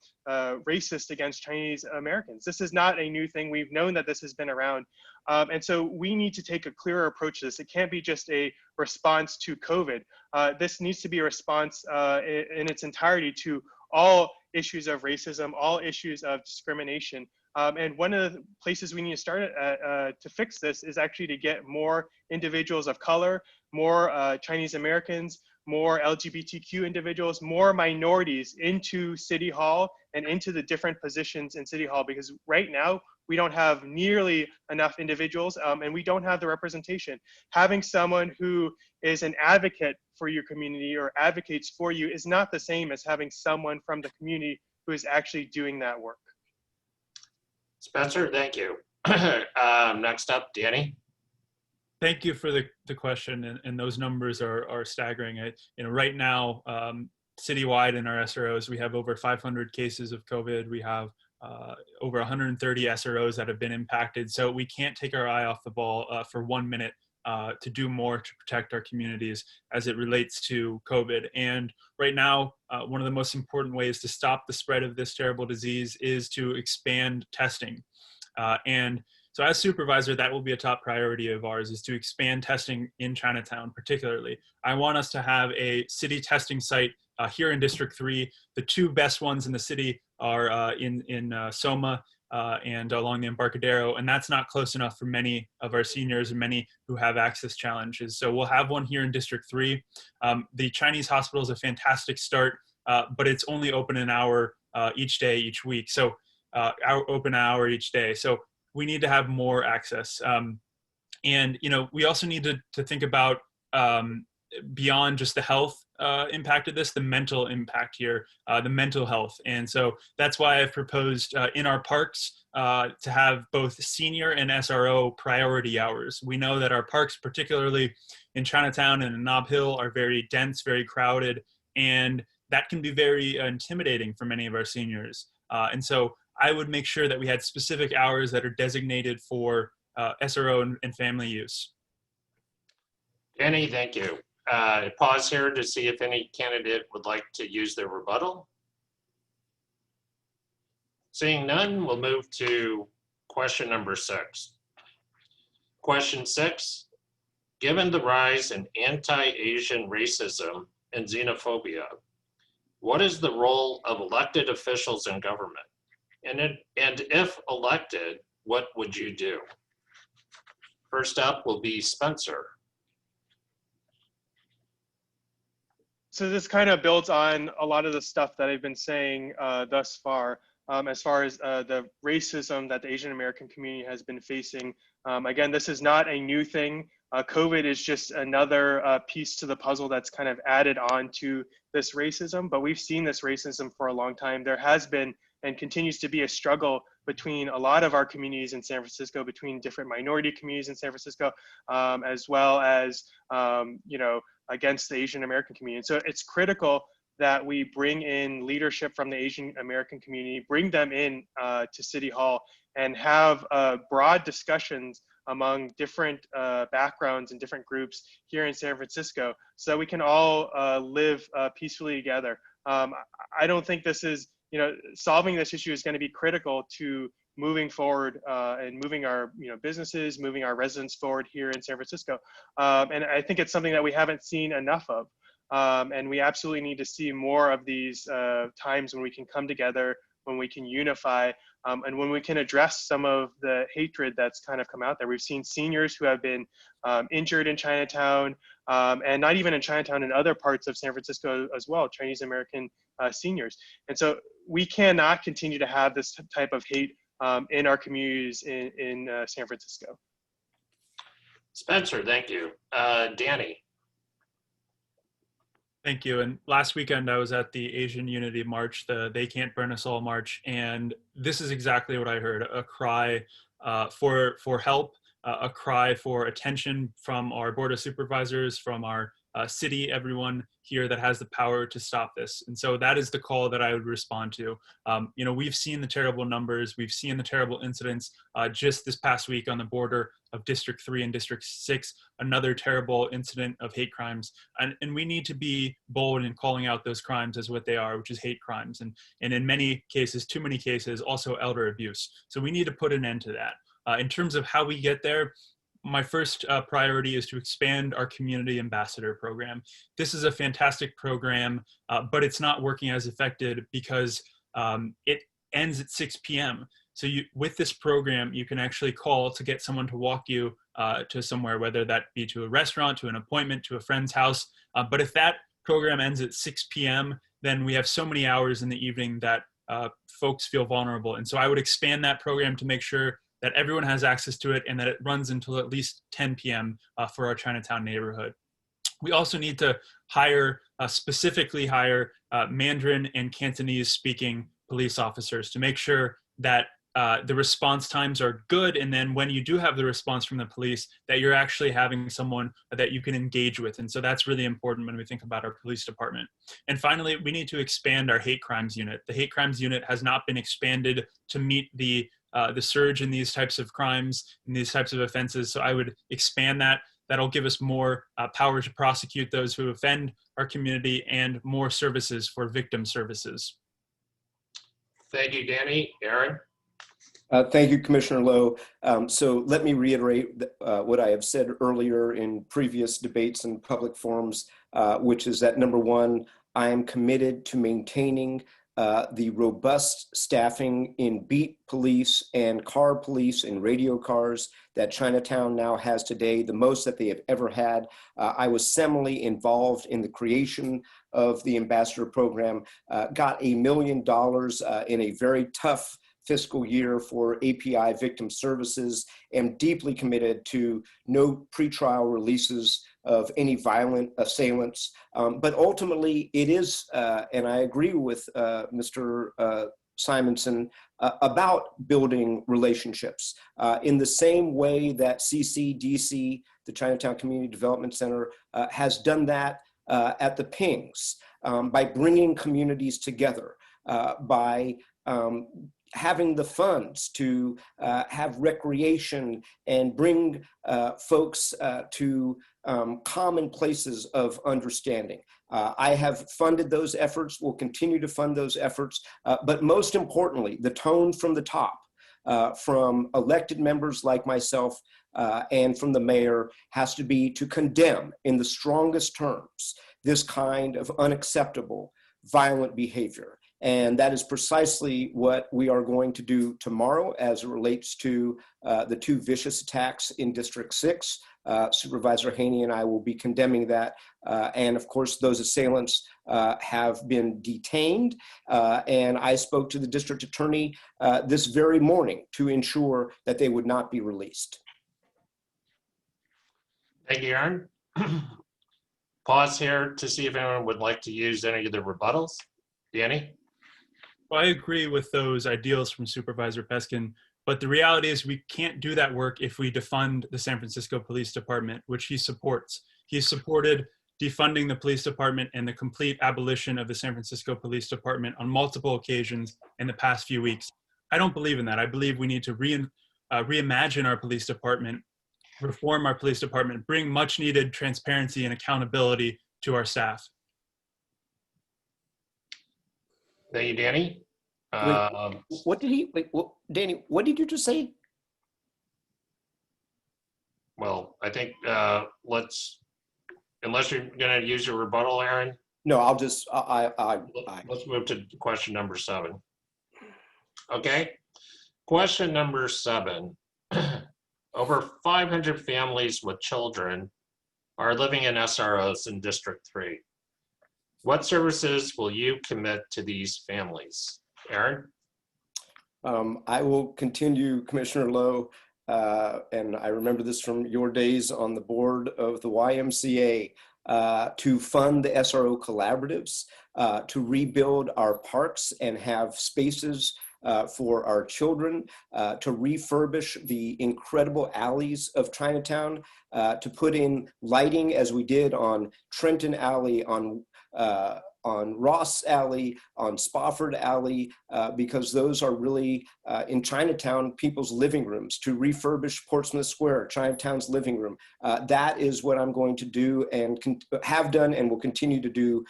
racist against Chinese Americans. This is not a new thing. We've known that this has been around. And so we need to take a clearer approach to this. It can't be just a response to COVID. This needs to be a response in its entirety to all issues of racism, all issues of discrimination. And one of the places we need to start to fix this is actually to get more individuals of color, more Chinese Americans, more LGBTQ individuals, more minorities into City Hall and into the different positions in City Hall, because right now we don't have nearly enough individuals and we don't have the representation. Having someone who is an advocate for your community or advocates for you is not the same as having someone from the community who is actually doing that work. Spencer, thank you. Next up, Danny. Thank you for the question, and those numbers are staggering. Right now, citywide in our SROs, we have over 500 cases of COVID. We have over 130 SROs that have been impacted. So we can't take our eye off the ball for 1 minute to do more to protect our communities as it relates to COVID. And right now, one of the most important ways to stop the spread of this terrible disease is to expand testing. And so as supervisor, that will be a top priority of ours, is to expand testing in Chinatown particularly. I want us to have a city testing site here in District 3. The two best ones in the city are in Soma and along the Embarcadero, and that's not close enough for many of our seniors and many who have access challenges. So we'll have one here in District 3. The Chinese hospital is a fantastic start, but it's only open an hour each day, each week. So open an hour each day. So we need to have more access. And, we also need to think about beyond just the health impact of this, the mental impact here, the mental health. And so that's why I've proposed in our parks to have both senior and SRO priority hours. We know that our parks, particularly in Chinatown and in Nob Hill, are very dense, very crowded, and that can be very intimidating for many of our seniors. And so I would make sure that we had specific hours that are designated for SRO and family use. Danny, thank you. Pause here to see if any candidate would like to use their rebuttal. Seeing none, we'll move to question number 6. Question 6, given the rise in anti-Asian racism and xenophobia, what is the role of elected officials in government? And if elected, what would you do? First up will be Spencer. So this kind of builds on a lot of the stuff that I've been saying thus far, as far as the racism that the Asian American community has been facing. Again, this is not a new thing. COVID is just another piece to the puzzle that's kind of added on to this racism, but we've seen this racism for a long time. There has been and continues to be a struggle between a lot of our communities in San Francisco, between different minority communities in San Francisco, as well as, against the Asian American community. So it's critical that we bring in leadership from the Asian American community, bring them in to City Hall, and have broad discussions among different backgrounds and different groups here in San Francisco so that we can all live peacefully together. I don't think this is, solving this issue is going to be critical to moving forward and moving our businesses, moving our residents forward here in San Francisco. And I think it's something that we haven't seen enough of. And we absolutely need to see more of these times when we can come together, when we can unify, and when we can address some of the hatred that's kind of come out there. We've seen seniors who have been injured in Chinatown, and not even in Chinatown, in other parts of San Francisco as well, Chinese American seniors. And so we cannot continue to have this type of hate in our communities in San Francisco. Spencer, thank you. Danny. Thank you. And last weekend, I was at the Asian Unity March, the They Can't Burn Us All March, and this is exactly what I heard, a cry for help, a cry for attention from our Board of Supervisors, from our city, everyone here that has the power to stop this. And so that is the call that I would respond to. You know, we've seen the terrible numbers, we've seen the terrible incidents just this past week on the border of District 3 and District 6, another terrible incident of hate crimes. And we need to be bold in calling out those crimes as what they are, which is hate crimes. And in many cases, too many cases, also elder abuse. So we need to put an end to that. In terms of how we get there, my first priority is to expand our community ambassador program. This is a fantastic program, but it's not working as effective because it ends at 6 p.m. So with this program, you can actually call to get someone to walk you to somewhere, whether that be to a restaurant, to an appointment, to a friend's house. But if that program ends at 6 p.m., then we have so many hours in the evening that folks feel vulnerable. And so I would expand that program to make sure that everyone has access to it and that it runs until at least 10 p.m. For our Chinatown neighborhood. We also need to hire, specifically hire Mandarin and Cantonese speaking police officers to make sure that the response times are good. And then when you do have the response from the police, that you're actually having someone that you can engage with. And so that's really important when we think about our police department. And finally, we need to expand our hate crimes unit. The hate crimes unit has not been expanded to meet the surge in these types of crimes and these types of offenses. So I would expand that. That'll give us more power to prosecute those who offend our community and more services for victim services. Thank you, Danny. Aaron? Thank you, Commissioner Lowe. So let me reiterate what I have said earlier in previous debates and public forums, which is that number one, I am committed to maintaining the robust staffing in beat police and car police and radio cars that Chinatown now has today, the most that they have ever had. I was seminally involved in the creation of the ambassador program, got $1 million in a very tough fiscal year for API victim services, am deeply committed to no pretrial releases of any violent assailants. But ultimately it is, and I agree with Mr. Simonson, about building relationships. In the same way that CCDC, the Chinatown Community Development Center, has done that at the Pings, by bringing communities together, by having the funds to have recreation and bring folks to common places of understanding. I have funded those efforts, will continue to fund those efforts, but most importantly, the tone from the top, from elected members like myself and from the mayor has to be to condemn in the strongest terms this kind of unacceptable violent behavior. And that is precisely what we are going to do tomorrow as it relates to the two vicious attacks in District 6. Supervisor Haney and I will be condemning that. And of course, those assailants have been detained. And I spoke to the district attorney this very morning to ensure that they would not be released. Thank you, Aaron. Pause here to see if anyone would like to use any of the rebuttals. Danny? Well, I agree with those ideals from Supervisor Peskin, but the reality is we can't do that work if we defund the San Francisco Police Department, which he supports. He supported defunding the police department and the complete abolition of the San Francisco Police Department on multiple occasions in the past few weeks. I don't believe in that. I believe we need to reimagine our police department, reform our police department, bring much needed transparency and accountability to our staff. Thank you, Danny. What did he, Danny, what did you just say? Well, I think let's, unless you're going to use your rebuttal, Aaron. No, I'll just, Let's move to question number 7. Okay. Question number 7. Over 500 families with children are living in SROs in District 3. What services will you commit to these families? Aaron? I will continue, Commissioner Lowe, and I remember this from your days on the board of the YMCA, to fund the SRO collaboratives, to rebuild our parks and have spaces for our children, to refurbish the incredible alleys of Chinatown, to put in lighting as we did on Trenton Alley, on Ross Alley, on Spofford Alley, because those are really, in Chinatown, people's living rooms, to refurbish Portsmouth Square, Chinatown's living room. That is what I'm going to do and have done and will continue to do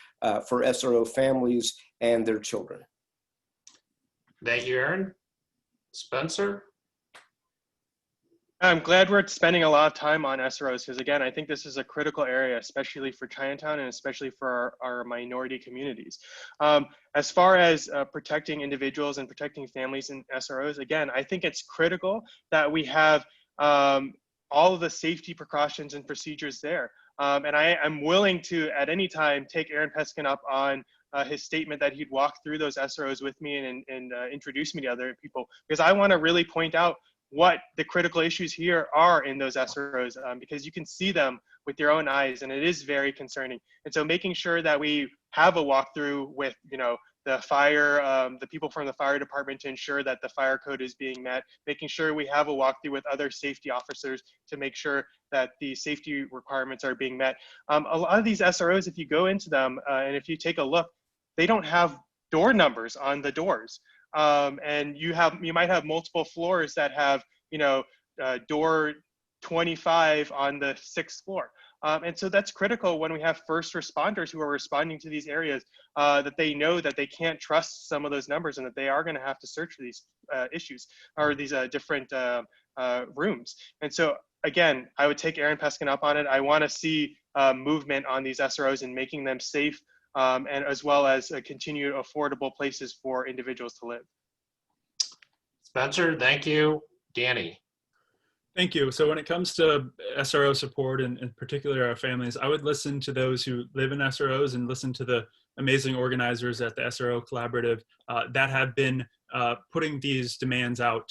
for SRO families and their children. Thank you, Aaron. Spencer? I'm glad we're spending a lot of time on SROs because, again, I think this is a critical area, especially for Chinatown and especially for our minority communities. As far as protecting individuals and protecting families in SROs, again, I think it's critical that we have all of the safety precautions and procedures there. And I'm willing to, at any time, take Aaron Peskin up on his statement that he'd walk through those SROs with me and introduce me to other people, because I want to really point out what the critical issues here are in those SROs, because you can see them with your own eyes, and it is very concerning. And so making sure that we have a walkthrough with, the fire, the people from the fire department to ensure that the fire code is being met, making sure we have a walkthrough with other safety officers to make sure that the safety requirements are being met. A lot of these SROs, if you go into them and if you take a look, they don't have door numbers on the doors. And you might have multiple floors that have, door 25 on the 6th floor. And so that's critical when we have first responders who are responding to these areas, that they know that they can't trust some of those numbers and that they are going to have to search for these issues or these different rooms. And so, again, I would take Aaron Peskin up on it. I want to see movement on these SROs and making them safe, and as well as continued affordable places for individuals to live. Spencer, thank you. Danny? Thank you. So when it comes to SRO support, and in particular our families, I would listen to those who live in SROs and listen to the amazing organizers at the SRO Collaborative that have been putting these demands out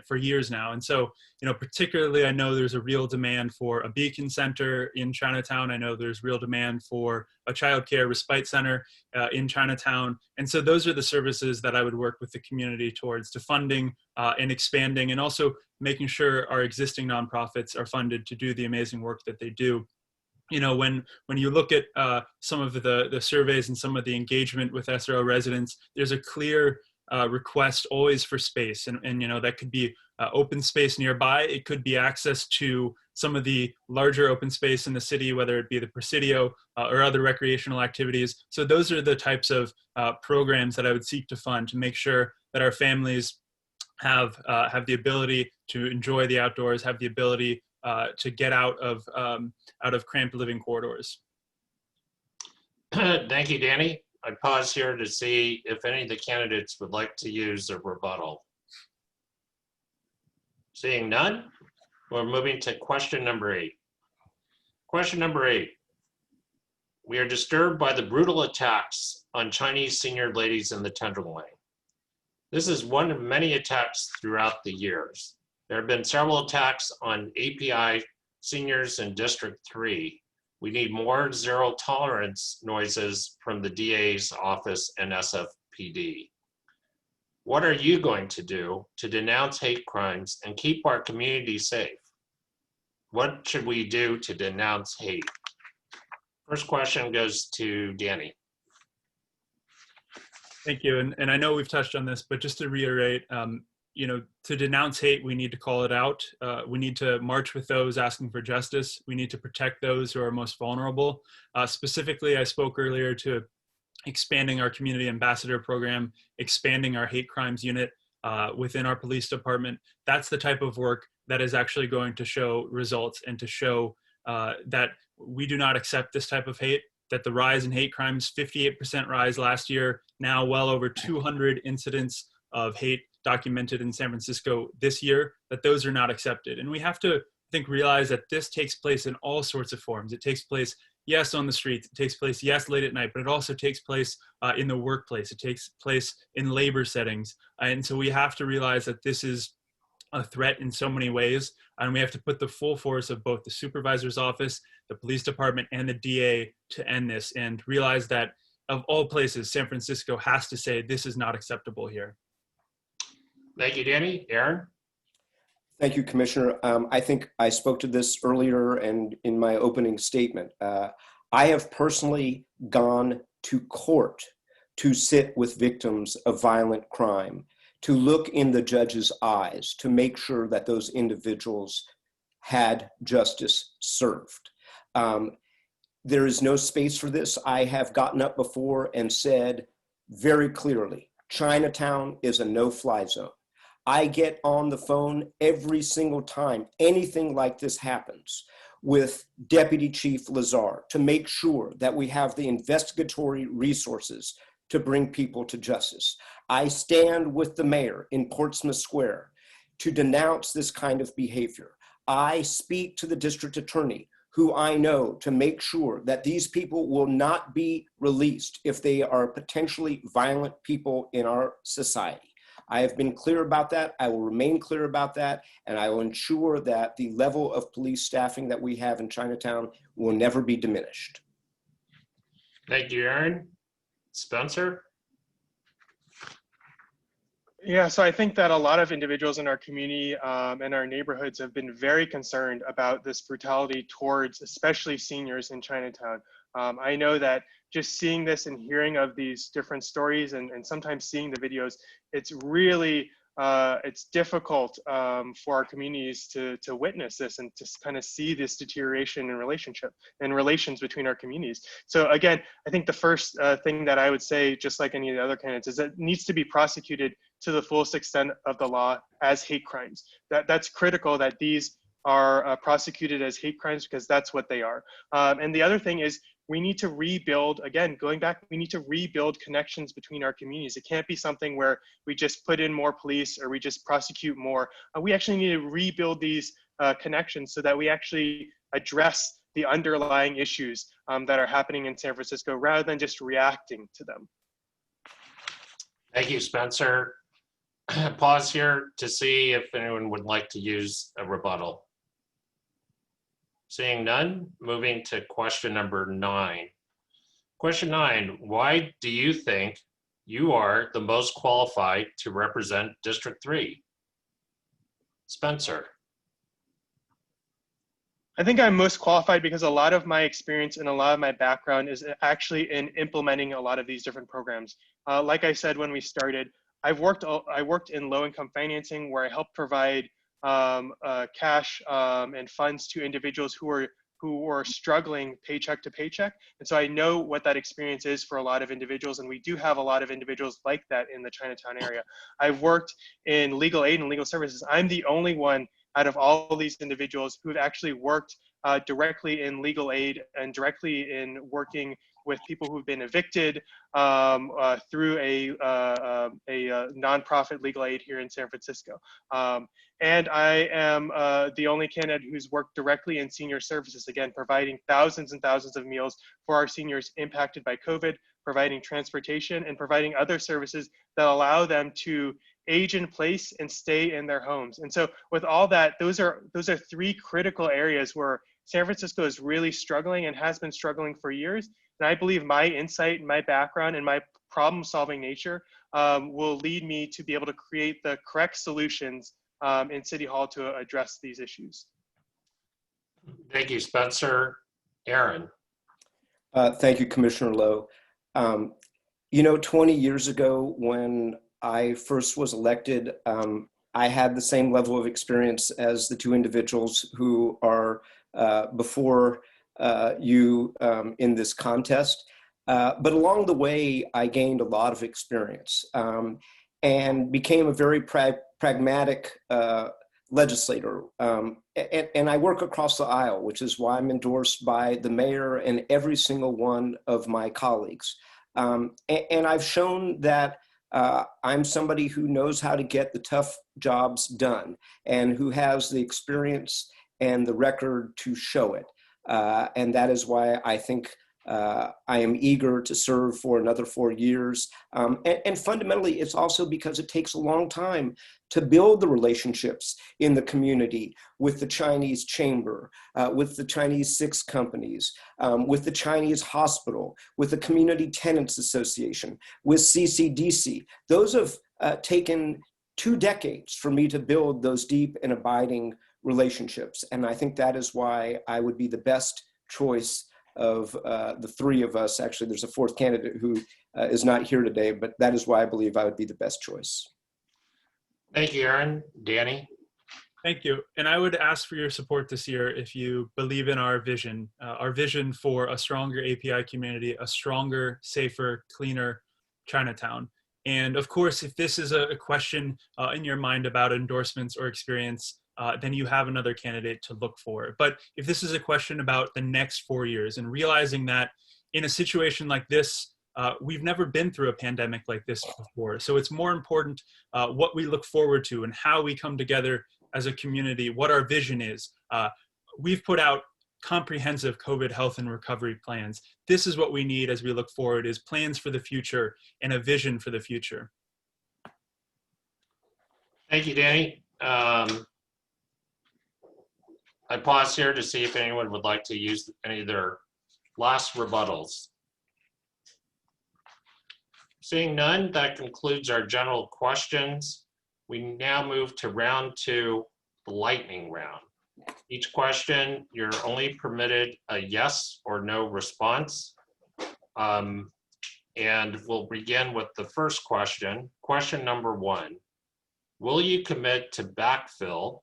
for years now. And so, particularly I know there's a real demand for a beacon center in Chinatown. I know there's real demand for a child care respite center in Chinatown. And so those are the services that I would work with the community towards, to funding and expanding, and also making sure our existing nonprofits are funded to do the amazing work that they do. When you look at some of the surveys and some of the engagement with SRO residents, there's a clear request always for space. And that could be open space nearby. It could be access to some of the larger open space in the city, whether it be the Presidio or other recreational activities. So those are the types of programs that I would seek to fund to make sure that our families have the ability to enjoy the outdoors, have the ability to get out of cramped living corridors. Thank you, Danny. I pause here to see if any of the candidates would like to use a rebuttal. Seeing none, we're moving to question number 8. Question number 8. We are disturbed by the brutal attacks on Chinese senior ladies in the Tenderloin. This is one of many attacks throughout the years. There have been several attacks on API seniors in District 3. We need more zero tolerance noises from the DA's office and SFPD. What are you going to do to denounce hate crimes and keep our community safe? What should we do to denounce hate? First question goes to Danny. Thank you. And I know we've touched on this, but just to reiterate, to denounce hate, we need to call it out. We need to march with those asking for justice. We need to protect those who are most vulnerable. Specifically, I spoke earlier to expanding our community ambassador program, expanding our hate crimes unit within our police department. That's the type of work that is actually going to show results and to show that we do not accept this type of hate, that the rise in hate crimes, 58% rise last year, now well over 200 incidents of hate documented in San Francisco this year, that those are not accepted. And we have to, I think, realize that this takes place in all sorts of forms. It takes place, yes, on the streets. It takes place, yes, late at night, but it also takes place in the workplace. It takes place in labor settings. And so we have to realize that this is a threat in so many ways, and we have to put the full force of both the supervisor's office, the police department, and the DA to end this, and realize that of all places, San Francisco has to say this is not acceptable here. Thank you, Danny. Aaron? Thank you, Commissioner. I think I spoke to this earlier and in my opening statement. I have personally gone to court to sit with victims of violent crime, to look in the judge's eyes, to make sure that those individuals had justice served. There is no space for this. I have gotten up before and said very clearly, Chinatown is a no-fly zone. I get on the phone every single time anything like this happens with Deputy Chief Lazar to make sure that we have the investigatory resources to bring people to justice. I stand with the mayor in Portsmouth Square to denounce this kind of behavior. I speak to the district attorney, who I know, to make sure that these people will not be released if they are potentially violent people in our society. I have been clear about that. I will remain clear about that. And I will ensure that the level of police staffing that we have in Chinatown will never be diminished. Thank you, Aaron. Spencer? Yeah, so I think that a lot of individuals in our community and our neighborhoods have been very concerned about this brutality towards especially seniors in Chinatown. I know that just seeing this and hearing of these different stories and sometimes seeing the videos, it's really, it's difficult for our communities to witness this and to kind of see this deterioration in relations between our communities. So again, I think the first thing that I would say, just like any of the other candidates, is that it needs to be prosecuted to the fullest extent of the law as hate crimes. That's critical that these are prosecuted as hate crimes, because that's what they are. And the other thing is, we need to rebuild, again, going back, we need to rebuild connections between our communities. It can't be something where we just put in more police or we just prosecute more. We actually need to rebuild these connections so that we actually address the underlying issues that are happening in San Francisco rather than just reacting to them. Thank you, Spencer. Pause here to see if anyone would like to use a rebuttal. Seeing none, moving to question number 9. Question 9, why do you think you are the most qualified to represent District 3? Spencer. I think I'm most qualified because a lot of my experience and a lot of my background is actually in implementing a lot of these different programs. Like I said when we started, I worked in low-income financing, where I helped provide cash and funds to individuals who were struggling paycheck to paycheck. And so I know what that experience is for a lot of individuals, and we do have a lot of individuals like that in the Chinatown area. I've worked in legal aid and legal services. I'm the only one out of all these individuals who've actually worked directly in legal aid and directly in working with people who've been evicted through a nonprofit legal aid here in San Francisco. And I am the only candidate who's worked directly in senior services, again, providing thousands and thousands of meals for our seniors impacted by COVID, providing transportation, and providing other services that allow them to age in place and stay in their homes. And so with all that, those are 3 critical areas where San Francisco is really struggling and has been struggling for years. And I believe my insight, my background, and my problem-solving nature will lead me to be able to create the correct solutions in City Hall to address these issues. Thank you, Spencer. Aaron. Thank you, Commissioner Lowe. You know, 20 years ago when I first was elected, I had the same level of experience as the 2 individuals who are before you in this contest. But along the way, I gained a lot of experience and became a very pragmatic legislator. And I work across the aisle, which is why I'm endorsed by the mayor and every single one of my colleagues. And I've shown that I'm somebody who knows how to get the tough jobs done and who has the experience and the record to show it. And that is why I think I am eager to serve for another 4 years. And fundamentally, it's also because it takes a long time to build the relationships in the community with the Chinese Chamber, with the Chinese Six Companies, with the Chinese Hospital, with the Community Tenants Association, with CCDC. Those have taken 2 decades for me to build those deep and abiding relationships. And I think that is why I would be the best choice of the 3 of us. Actually, there's a 4th candidate who is not here today, but that is why I believe I would be the best choice. Thank you, Aaron. Danny? Thank you. And I would ask for your support this year if you believe in our vision for a stronger API community, a stronger, safer, cleaner Chinatown. And of course, if this is a question in your mind about endorsements or experience, then you have another candidate to look for. But if this is a question about the next 4 years and realizing that in a situation like this, we've never been through a pandemic like this before. So it's more important what we look forward to and how we come together as a community, what our vision is. We've put out comprehensive COVID health and recovery plans. This is what we need as we look forward, is plans for the future and a vision for the future. Thank you, Danny. I pause here to see if anyone would like to use any of their last rebuttals. Seeing none, that concludes our general questions. We now move to round 2, the lightning round. Each question, you're only permitted a yes or no response. And we'll begin with the first question. Question number 1, will you commit to backfill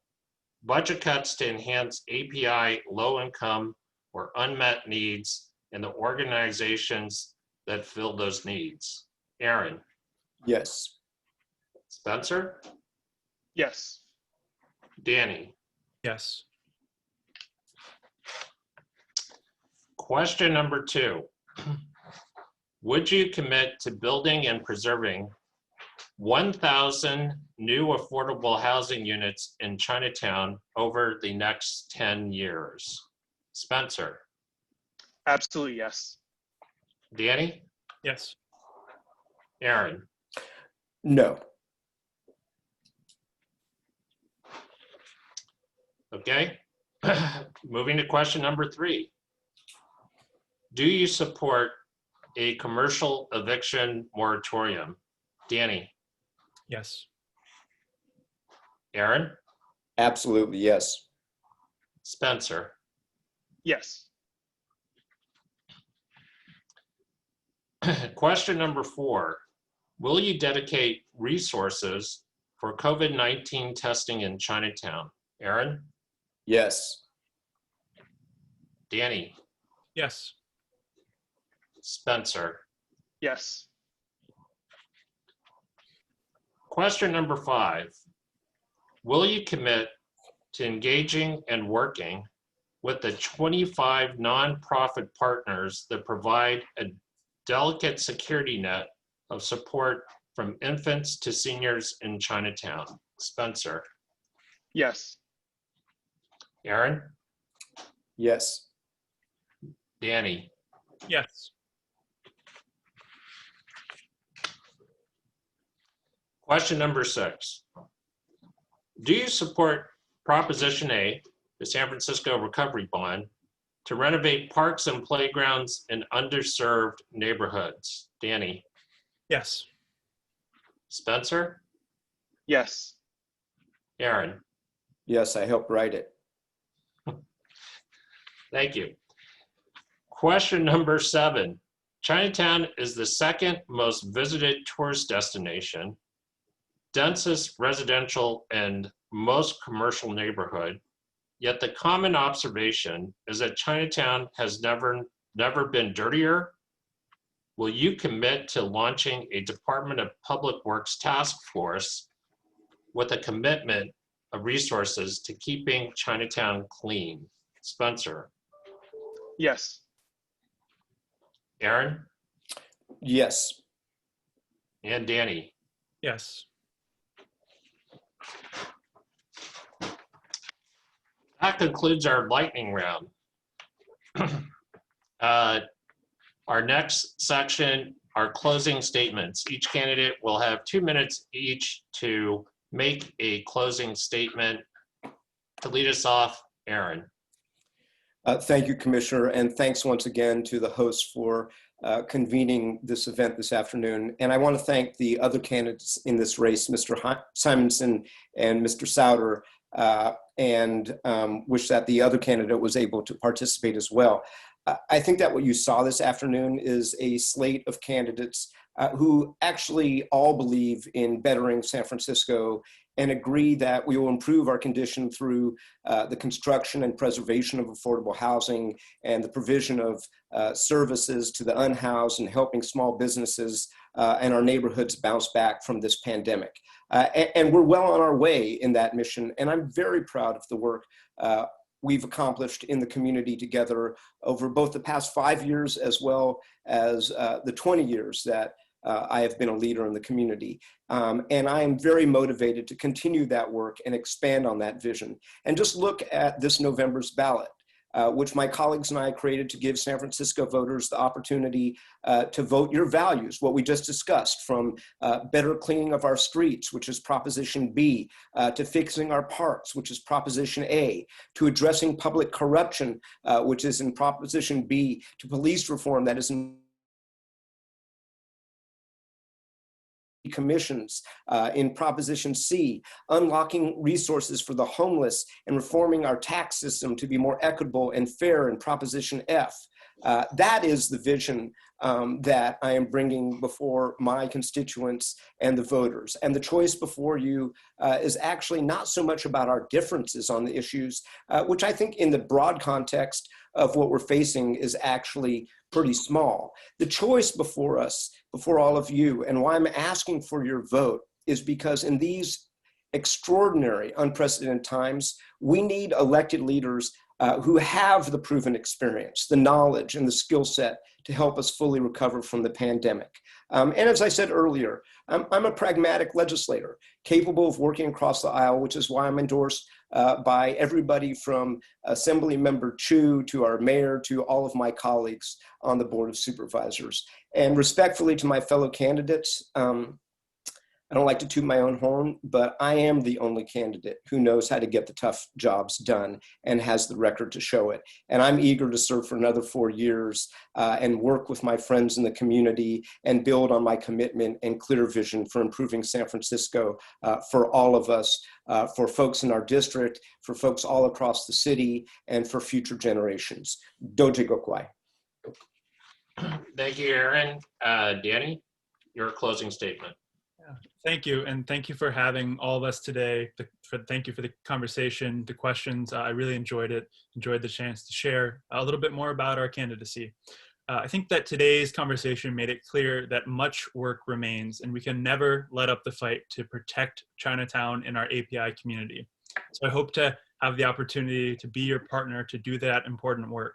budget cuts to enhance API low income or unmet needs in the organizations that fill those needs? Aaron? Yes. Spencer? Yes. Danny? Yes. Question number 2. Would you commit to building and preserving 1,000 new affordable housing units in Chinatown over the next 10 years? Spencer? Absolutely yes. Danny? Yes. Aaron? No. Okay. Moving to question number 3. Do you support a commercial eviction moratorium? Danny? Yes. Aaron? Absolutely yes. Spencer? Yes. Question number 4. Will you dedicate resources for COVID-19 testing in Chinatown? Aaron? Yes. Danny? Yes. Spencer? Yes. Question number 5. Will you commit to engaging and working with the 25 nonprofit partners that provide a delicate security net of support from infants to seniors in Chinatown? Spencer? Yes. Aaron? Yes. Danny? Yes. Question number 6. Do you support Proposition A, the San Francisco Recovery Bond, to renovate parks and playgrounds in underserved neighborhoods? Danny? Yes. Spencer? Yes. Aaron? Yes, I helped write it. Thank you. Question number 7. Chinatown is the 2nd most visited tourist destination, densest residential and most commercial neighborhood, yet the common observation is that Chinatown has never been dirtier. Will you commit to launching a Department of Public Works task force with a commitment of resources to keeping Chinatown clean? Spencer? Yes. Aaron? Yes. And Danny? Yes. That concludes our lightning round. Our next section are closing statements. Each candidate will have 2 minutes each to make a closing statement. To lead us off, Aaron. Thank you, Commissioner, and thanks once again to the hosts for convening this event this afternoon. And I want to thank the other candidates in this race, Mr. Simonson and Mr. Souter, and wish that the other candidate was able to participate as well. I think that what you saw this afternoon is a slate of candidates who actually all believe in bettering San Francisco and agree that we will improve our condition through the construction and preservation of affordable housing and the provision of services to the unhoused and helping small businesses and our neighborhoods bounce back from this pandemic. And we're well on our way in that mission. And I'm very proud of the work we've accomplished in the community together over both the past 5 years as well as the 20 years that I have been a leader in the community. And I am very motivated to continue that work and expand on that vision. And just look at this November's ballot, which my colleagues and I created to give San Francisco voters the opportunity to vote your values, what we just discussed, from better cleaning of our streets, which is Proposition B, to fixing our parks, which is Proposition A, to addressing public corruption, which is in Proposition B, to police reform, that is in commissions in Proposition C, unlocking resources for the homeless and reforming our tax system to be more equitable and fair in Proposition F. That is the vision that I am bringing before my constituents and the voters. And the choice before you is actually not so much about our differences on the issues, which I think in the broad context of what we're facing is actually pretty small. The choice before us, before all of you, and why I'm asking for your vote is because in these extraordinary, unprecedented times, we need elected leaders who have the proven experience, the knowledge, and the skill set to help us fully recover from the pandemic. And as I said earlier, I'm a pragmatic legislator, capable of working across the aisle, which is why I'm endorsed by everybody from Assembly Member Chu to our mayor to all of my colleagues on the Board of Supervisors. And respectfully to my fellow candidates, I don't like to toot my own horn, but I am the only candidate who knows how to get the tough jobs done and has the record to show it. And I'm eager to serve for another 4 years and work with my friends in the community and build on my commitment and clear vision for improving San Francisco for all of us, for folks in our district, for folks all across the city, and for future generations. Doje Gokwai. Thank you, Aaron. Danny, your closing statement. Thank you, and thank you for having all of us today. Thank you for the conversation, the questions. I really enjoyed it, enjoyed the chance to share a little bit more about our candidacy. I think that today's conversation made it clear that much work remains, and we can never let up the fight to protect Chinatown and our API community. So I hope to have the opportunity to be your partner to do that important work.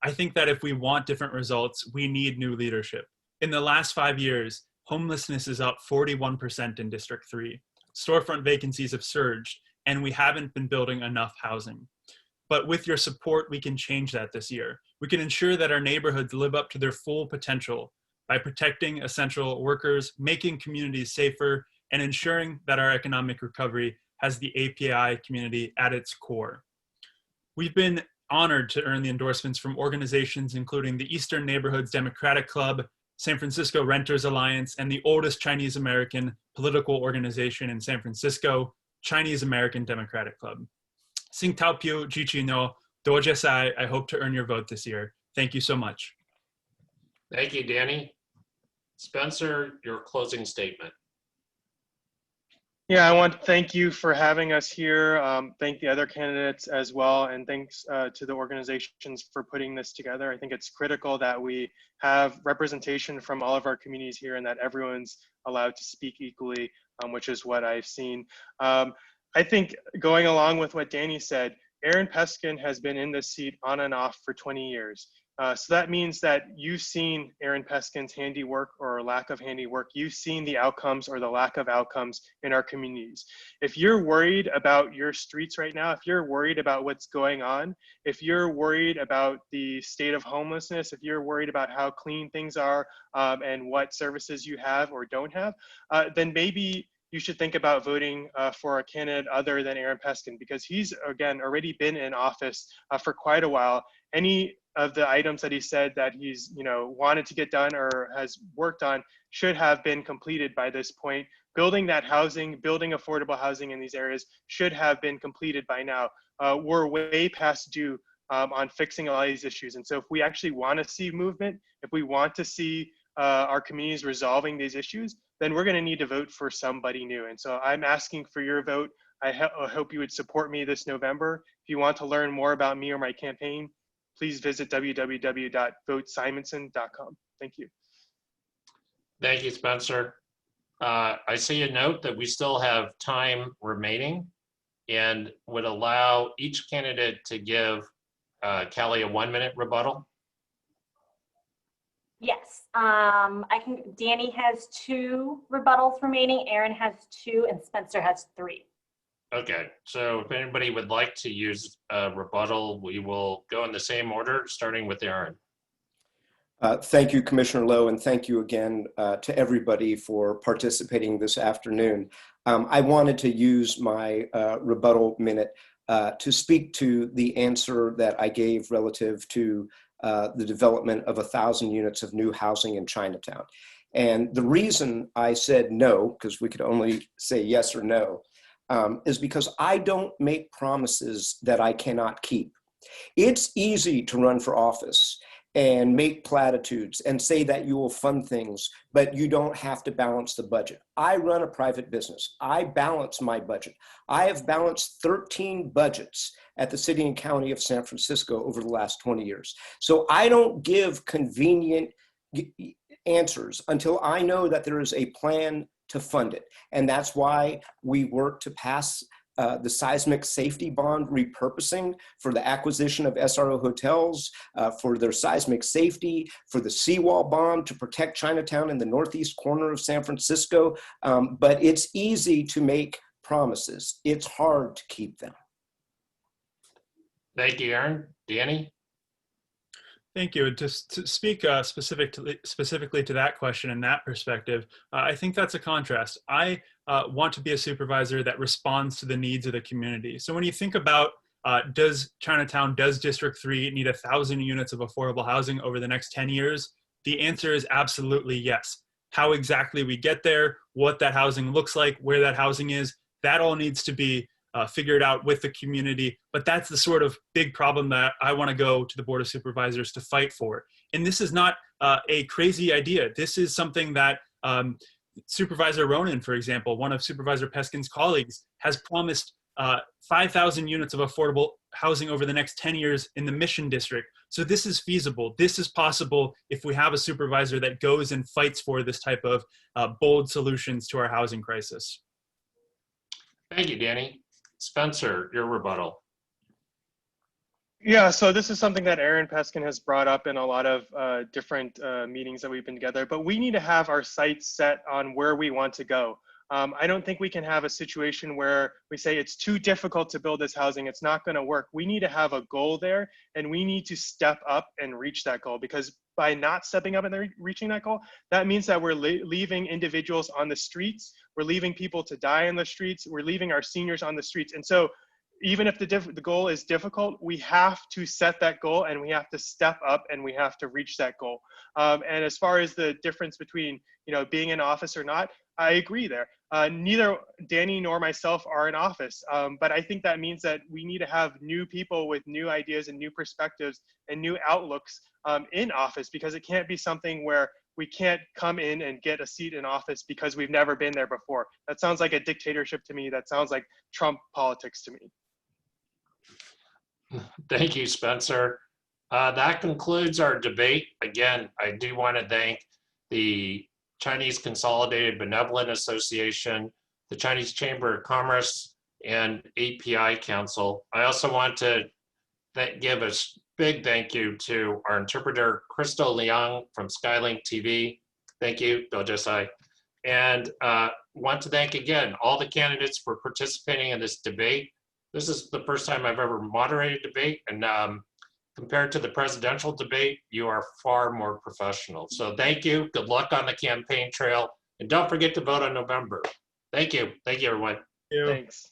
I think that if we want different results, we need new leadership. In the last 5 years, homelessness is up 41% in District 3. Storefront vacancies have surged, and we haven't been building enough housing. But with your support, we can change that this year. We can ensure that our neighborhoods live up to their full potential by protecting essential workers, making communities safer, and ensuring that our economic recovery has the API community at its core. We've been honored to earn the endorsements from organizations including the Eastern Neighborhoods Democratic Club, San Francisco Renters Alliance, and the oldest Chinese American political organization in San Francisco, Chinese American Democratic Club. Sing Tao Piu, Jichi No, Doje Sai, I hope to earn your vote this year. Thank you so much. Thank you, Danny. Spencer, your closing statement. Yeah, I want to thank you for having us here. Thank the other candidates as well. And thanks to the organizations for putting this together. I think it's critical that we have representation from all of our communities here and that everyone's allowed to speak equally, which is what I've seen. I think going along with what Danny said, Aaron Peskin has been in this seat on and off for 20 years. So that means that you've seen Aaron Peskin's handiwork or lack of handiwork. You've seen the outcomes or the lack of outcomes in our communities. If you're worried about your streets right now, if you're worried about what's going on, if you're worried about the state of homelessness, if you're worried about how clean things are and what services you have or don't have, then maybe you should think about voting for a candidate other than Aaron Peskin, because he's, again, already been in office for quite a while. Any of the items that he said that he's, wanted to get done or has worked on should have been completed by this point. Building that housing, building affordable housing in these areas should have been completed by now. We're way past due on fixing all these issues. And so if we actually want to see movement, if we want to see our communities resolving these issues, then we're going to need to vote for somebody new. And so I'm asking for your vote. I hope you would support me this November. If you want to learn more about me or my campaign, please visit www.votesimonson.com. Thank you. Thank you, Spencer. I see a note that we still have time remaining and would allow each candidate to give Kelly a 1-minute rebuttal. Yes, Danny has 2 rebuttals remaining, Aaron has 2, and Spencer has 3. Okay, so if anybody would like to use a rebuttal, we will go in the same order, starting with Aaron. Thank you, Commissioner Lowe, and thank you again to everybody for participating this afternoon. I wanted to use my rebuttal minute to speak to the answer that I gave relative to the development of 1,000 units of new housing in Chinatown. And the reason I said no, because we could only say yes or no, is because I don't make promises that I cannot keep. It's easy to run for office and make platitudes and say that you will fund things, but you don't have to balance the budget. I run a private business. I balance my budget. I have balanced 13 budgets at the city and county of San Francisco over the last 20 years. So I don't give convenient answers until I know that there is a plan to fund it. And that's why we work to pass the seismic safety bond repurposing for the acquisition of SRO hotels, for their seismic safety, for the seawall bond to protect Chinatown in the northeast corner of San Francisco. But it's easy to make promises. It's hard to keep them. Thank you, Aaron. Danny? Thank you. Just to speak specifically to that question and that perspective, I think that's a contrast. I want to be a supervisor that responds to the needs of the community. So when you think about does District 3 need 1,000 units of affordable housing over the next 10 years? The answer is absolutely yes. How exactly we get there, what that housing looks like, where that housing is, that all needs to be figured out with the community. But that's the sort of big problem that I want to go to the Board of Supervisors to fight for. And this is not a crazy idea. This is something that Supervisor Ronan, for example, one of Supervisor Peskin's colleagues, has promised 5,000 units of affordable housing over the next 10 years in the Mission District. So this is feasible. This is possible if we have a supervisor that goes and fights for this type of bold solutions to our housing crisis. Thank you, Danny. Spencer, your rebuttal. Yeah, so this is something that Aaron Peskin has brought up in a lot of different meetings that we've been together, but we need to have our sights set on where we want to go. I don't think we can have a situation where we say it's too difficult to build this housing, it's not going to work. We need to have a goal there, and we need to step up and reach that goal, because by not stepping up and reaching that goal, that means that we're leaving individuals on the streets, we're leaving people to die in the streets, we're leaving our seniors on the streets. And so even if the goal is difficult, we have to set that goal, and we have to step up, and we have to reach that goal. And as far as the difference between being in office or not, I agree there. Neither Danny nor myself are in office, but I think that means that we need to have new people with new ideas and new perspectives and new outlooks in office, because it can't be something where we can't come in and get a seat in office because we've never been there before. That sounds like a dictatorship to me. That sounds like Trump politics to me. Thank you, Spencer. That concludes our debate. Again, I do want to thank the Chinese Consolidated Benevolent Association, the Chinese Chamber of Commerce, and API Council. I also want to give a big thank you to our interpreter, Crystal Liang from Skylink TV. Thank you, Dojasai. And want to thank again all the candidates for participating in this debate. This is the first time I've ever moderated a debate, and compared to the presidential debate, you are far more professional. So thank you, good luck on the campaign trail, and don't forget to vote on November. Thank you. Thank you, everyone. Thank you. Thanks.